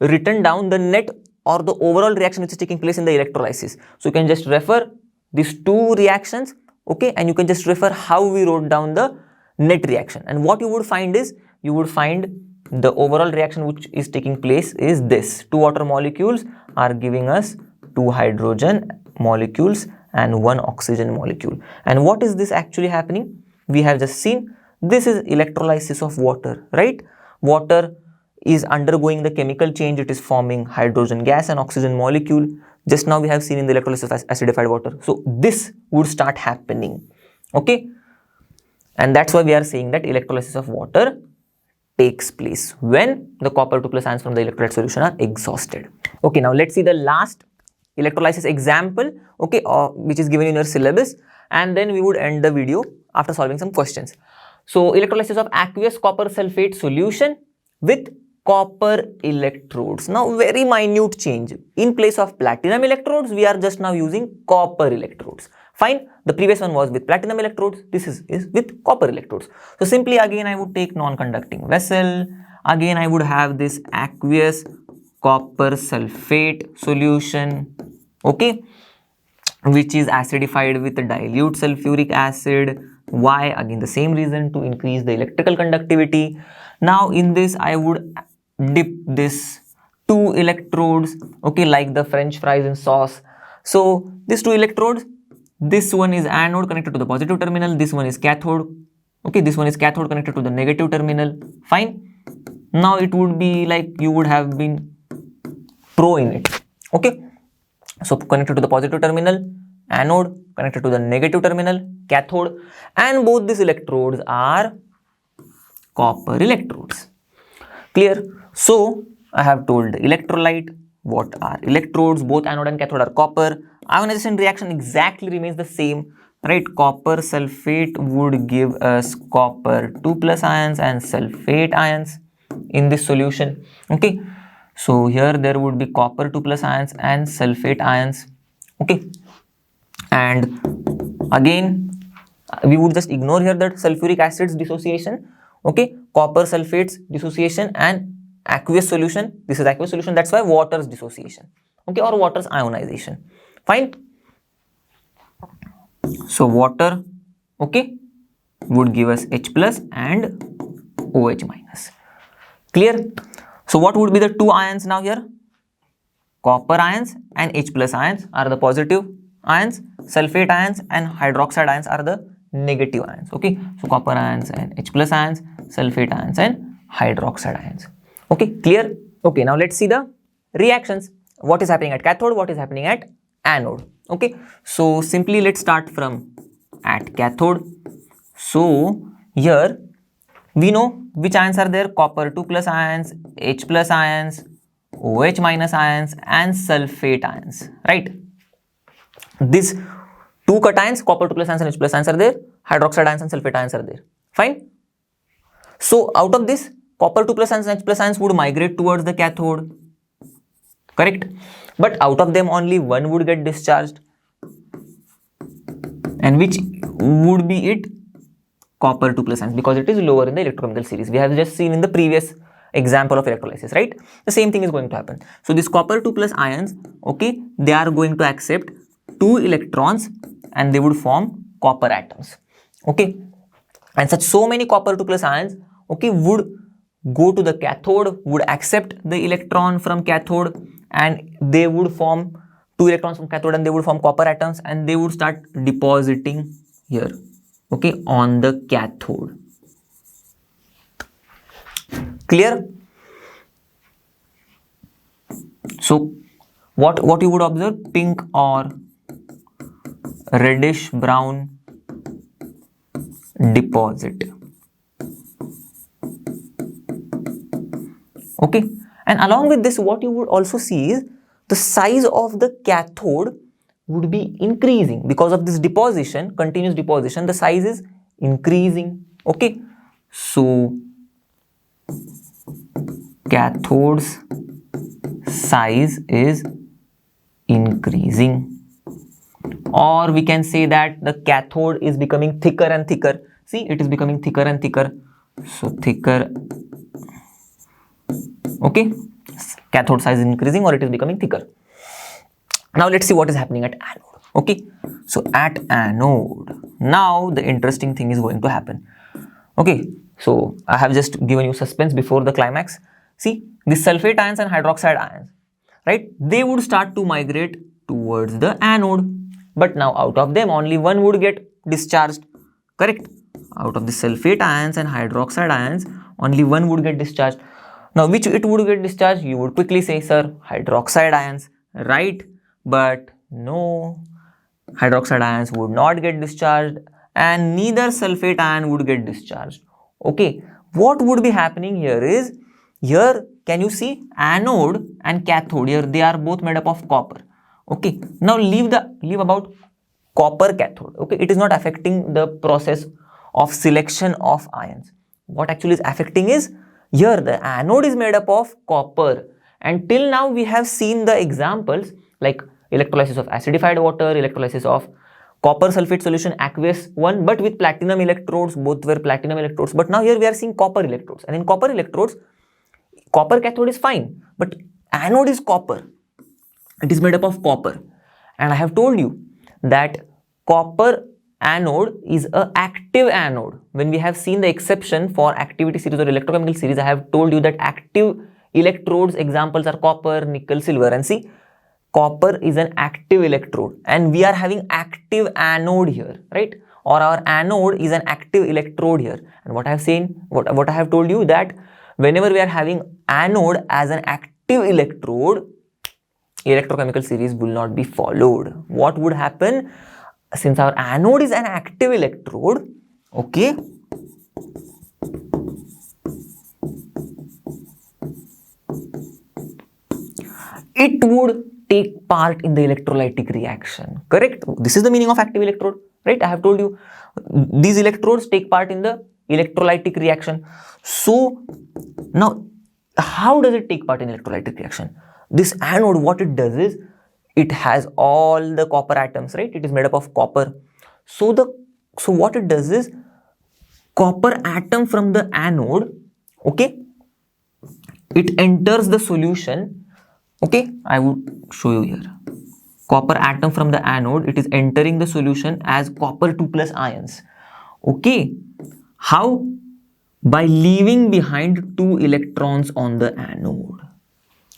written down the net or the overall reaction which is taking place in the electrolysis. So you can just refer these two reactions, okay, and you can just refer how we wrote down the net reaction. And what you would find is, you would find the overall reaction which is taking place is this: 2 water molecules are giving us 2 hydrogen molecules and 1 oxygen molecule. And what is this actually happening? We have just seen this is electrolysis of water, right? Water is undergoing the chemical change, it is forming hydrogen gas and oxygen molecule. Just now we have seen in the electrolysis of acidified water. So this would start happening, okay? And that's why we are saying that electrolysis of water takes place when the copper 2 plus ions from the electrolyte solution are exhausted. Okay, now let's see the last electrolysis example, okay, which is given in your syllabus, and then we would end the video after solving some questions. So electrolysis of aqueous copper sulfate solution with copper electrodes. Now very minute change. In place of platinum electrodes, we are just now using copper electrodes. Fine, the previous one was with platinum electrodes, this is with copper electrodes. So simply again I would take non-conducting vessel, again I would have this aqueous copper sulfate solution, okay, which is acidified with dilute sulfuric acid. Why? Again the same reason, to increase the electrical conductivity. Now in this I would dip this 2 electrodes, okay, like the French fries in sauce. So these 2 electrodes, this one is anode connected to the positive terminal, this one is cathode, okay, this one is cathode connected to the negative terminal. Fine. Now it would be like you would have been pro in it. Okay, so connected to the positive terminal anode, connected to the negative terminal cathode, and both these electrodes are copper electrodes. Clear? So I have told the electrolyte, what are electrodes, both anode and cathode are copper. Ionization reaction exactly remains the same, right? Copper sulfate would give us copper 2 plus ions and sulfate ions in this solution. Okay, so here there would be copper 2 plus ions and sulfate ions. Okay, and again we would just ignore here that sulfuric acid's dissociation. Okay, copper sulfate's dissociation and aqueous solution, this is aqueous solution, that's why water's dissociation, okay, or water's ionization. Fine. So water, okay, would give us H plus and OH minus. Clear? So what would be the two ions now here? Copper ions and H plus ions are the positive ions, sulfate ions and hydroxide ions are the negative ions. Okay, so copper ions and H plus ions, sulfate ions and hydroxide ions. Okay, clear? Okay, now let's see the reactions. What is happening at cathode, what is happening at anode. Okay, so simply let's start from at cathode. So here we know which ions are there: copper 2 plus ions, H plus ions, OH minus ions and sulfate ions, right? These two cations, copper 2 plus ions and H plus ions are there, hydroxide ions and sulfate ions are there. Fine. So out of this, copper 2 plus ions and H plus ions would migrate towards the cathode, correct? But out of them only one would get discharged, and which would be it? Copper 2 plus ions, because it is lower in the electrochemical series. We have just seen in the previous example of electrolysis, right? The same thing is going to happen. So this copper 2 plus ions, okay, they are going to accept 2 electrons and they would form copper atoms, okay? And such so many copper 2 plus ions, okay, would go to the cathode, would accept the electron from cathode, and they would form 2 electrons from cathode and they would form copper atoms and they would start depositing here, okay, on the cathode. Clear? So what you would observe? Pink or reddish brown deposit. Okay, and along with this, what you would also see is the size of the cathode would be increasing because of this deposition, continuous deposition. The size is increasing. Okay, so cathode's size is increasing, or we can say that the cathode is becoming thicker and thicker. See, it is becoming thicker and thicker. So thicker. Okay, cathode size is increasing or it is becoming thicker. Now let's see what is happening at anode. Okay, so at anode, now the interesting thing is going to happen. Okay, so I have just given you suspense before the climax. See, the sulfate ions and hydroxide ions, right? They would start to migrate towards the anode, but now out of them only one would get discharged, correct? Out of the sulfate ions and hydroxide ions, only one would get discharged. Now, which it would get discharged? You would quickly say, sir, hydroxide ions, right? But no, hydroxide ions would not get discharged and neither sulfate ion would get discharged. Okay, what would be happening here is, here can you see anode and cathode, here they are both made up of copper. Okay, now leave about copper cathode. Okay, it is not affecting the process of selection of ions. What actually is affecting is, here the anode is made up of copper, and till now we have seen the examples like electrolysis of acidified water, electrolysis of copper sulfate solution, aqueous one, but with platinum electrodes, both were platinum electrodes. But now here we are seeing copper electrodes, and in copper electrodes, copper cathode is fine, but anode is copper. It is made up of copper, and I have told you that copper anode is an active anode. When we have seen the exception for activity series or electrochemical series, I have told you that active electrodes examples are copper, nickel, silver, and see, copper is an active electrode and we are having active anode here, right? Or our anode is an active electrode here. And what I have seen, what I have told you, that whenever we are having anode as an active electrode, electrochemical series will not be followed. What would happen? Since our anode is an active electrode, okay, it would take part in the electrolytic reaction, correct? This is the meaning of active electrode, right? I have told you these electrodes take part in the electrolytic reaction. So now, how does it take part in electrolytic reaction? This anode, what it does is, it has all the copper atoms, right? It is made up of copper. So what it does is, copper atom from the anode, okay, it enters the solution. Okay, I would show you here. Copper atom from the anode, it is entering the solution as copper 2 plus ions. Okay, how? By leaving behind 2 electrons on the anode.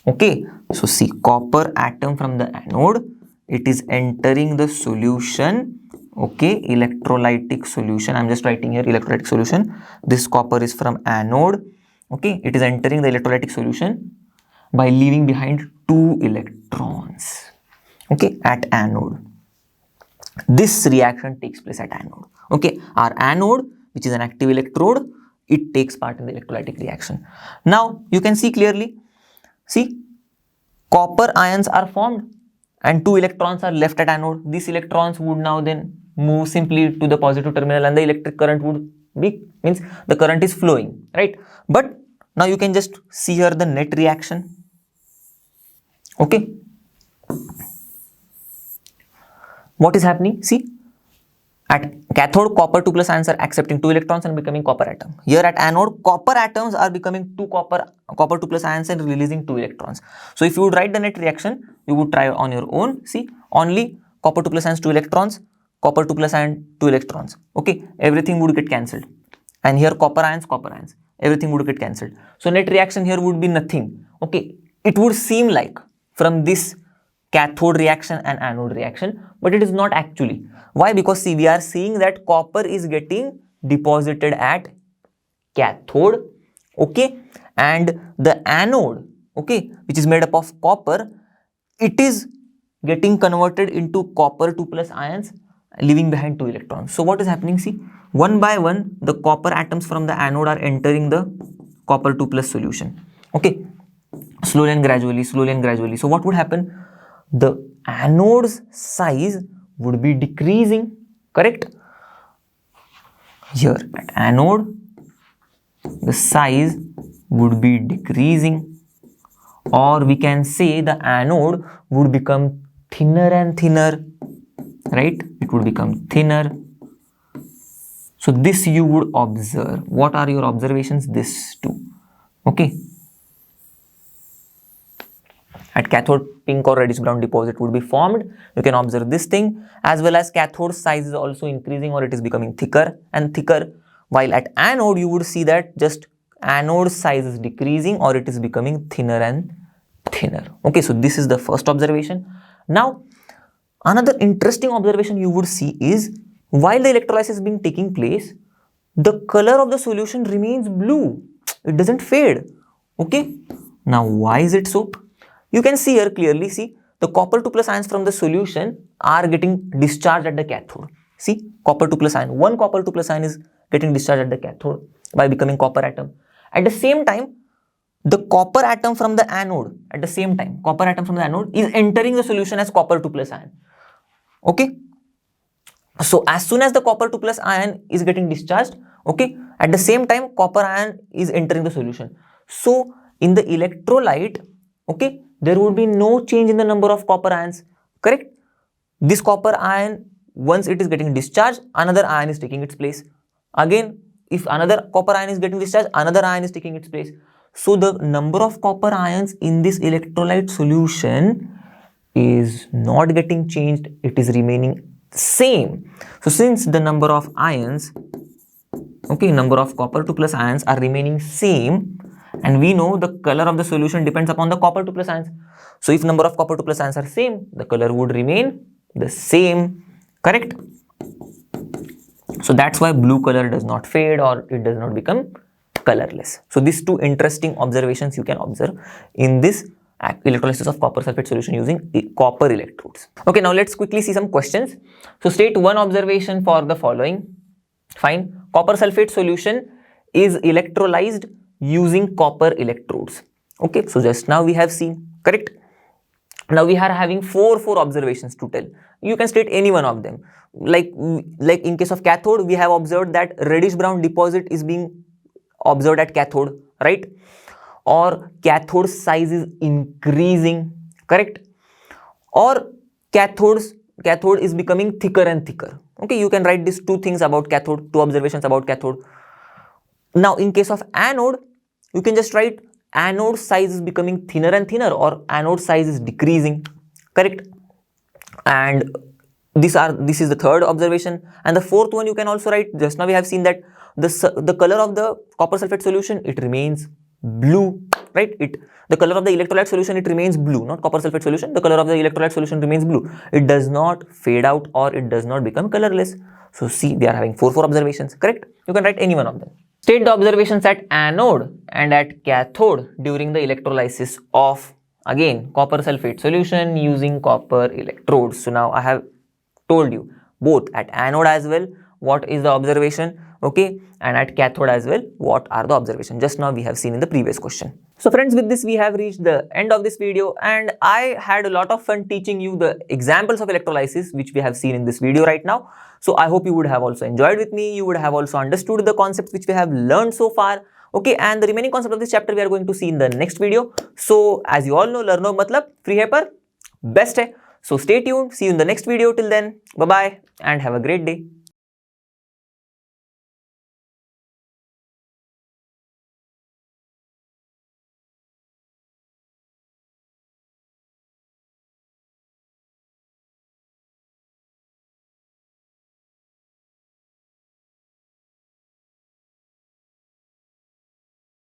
Okay, so see, copper atom from the anode, it is entering the solution. Okay, electrolytic solution. I'm just writing here electrolytic solution. This copper is from anode. Okay, it is entering the electrolytic solution by leaving behind 2 electrons, okay, at anode. This reaction takes place at anode. Okay, our anode, which is an active electrode, it takes part in the electrolytic reaction. Now you can see clearly, see, copper ions are formed and 2 electrons are left at anode. These electrons would now then move simply to the positive terminal and the electric current would be, means the current is flowing, right? But now you can just see here the net reaction. Okay, what is happening? See, at cathode, copper 2 plus ions are accepting 2 electrons and becoming copper atom. Here at anode, copper atoms are becoming 2 copper 2 plus ions and releasing 2 electrons. So if you would write the net reaction, you would try on your own. See, only copper 2 plus ions 2 electrons, copper 2 plus ion 2 electrons. Okay, everything would get cancelled. And here copper ions, everything would get cancelled. So net reaction here would be nothing. Okay, it would seem like from this cathode reaction and anode reaction, but it is not actually. Why? Because see, we are seeing that copper is getting deposited at cathode, okay, and the anode, okay, which is made up of copper, it is getting converted into copper 2 plus ions, leaving behind 2 electrons. So what is happening? See, one by one, the copper atoms from the anode are entering the copper 2 plus solution. Okay, slowly and gradually, slowly and gradually. So what would happen? The anode's size would be decreasing, correct? Here at anode, the size would be decreasing, or we can say the anode would become thinner and thinner, right? It would become thinner. So this you would observe. What are your observations? This too. Okay. At cathode, pink or reddish brown deposit would be formed. You can observe this thing, as well as cathode size is also increasing, or it is becoming thicker and thicker. While at anode, you would see that just anode size is decreasing, or it is becoming thinner and thinner. Okay, so this is the first observation. Now, another interesting observation you would see is, while the electrolysis is being taking place, the color of the solution remains blue. It doesn't fade. Okay, now why is it so? You can see here clearly, see, the copper 2 plus ions from the solution are getting discharged at the cathode. See, copper 2 plus ion, one copper 2 plus ion is getting discharged at the cathode by becoming copper atom. At the same time, the copper atom from the anode, is entering the solution as copper 2 plus ion. Okay, so as soon as the copper 2 plus ion is getting discharged, okay, at the same time, copper ion is entering the solution. So in the electrolyte, okay, there would be no change in the number of copper ions, correct? This copper ion, once it is getting discharged, another ion is taking its place. Again, if another copper ion is getting discharged, another ion is taking its place. So the number of copper ions in this electrolyte solution is not getting changed, it is remaining same. So since the number of ions, okay, number of copper 2 plus ions are remaining same, and we know the color of the solution depends upon the copper 2 plus ions. So if number of copper 2 plus ions are same, the color would remain the same, correct? So that's why blue color does not fade, or it does not become colorless. So these two interesting observations you can observe in this electrolysis of copper sulfate solution using copper electrodes. Okay, now let's quickly see some questions. So state one observation for the following. Fine. Copper sulfate solution is electrolyzed using copper electrodes. Okay, so just now we have seen, correct? Now we are having four observations to tell. You can state any one of them. Like in case of cathode, we have observed that reddish brown deposit is being observed at cathode, right? Or cathode size is increasing, correct? Or cathode is becoming thicker and thicker. Okay, you can write these two things about cathode, two observations about cathode. Now in case of anode, you can just write anode size is becoming thinner and thinner, or anode size is decreasing, correct? And this is the third observation. And the fourth one you can also write, just now we have seen that the color of the copper sulfate solution, it remains blue, right? The color of the electrolyte solution, it remains blue, not copper sulfate solution. The color of the electrolyte solution remains blue. It does not fade out or it does not become colorless. So see, we are having four observations, correct? You can write any one of them. State the observations at anode and at cathode during the electrolysis of, again, copper sulfate solution using copper electrodes. So now I have told you both at anode as well what is the observation, okay, and at cathode as well what are the observations. Just now we have seen in the previous question. So friends, with this we have reached the end of this video, and I had a lot of fun teaching you the examples of electrolysis which we have seen in this video right now. So I hope you would have also enjoyed with me. You would have also understood the concepts which we have learned so far. Okay, and the remaining concept of this chapter we are going to see in the next video. So as you all know, LearnoHub matlab free hai par best hai. So stay tuned. See you in the next video. Till then, bye bye and have a great day.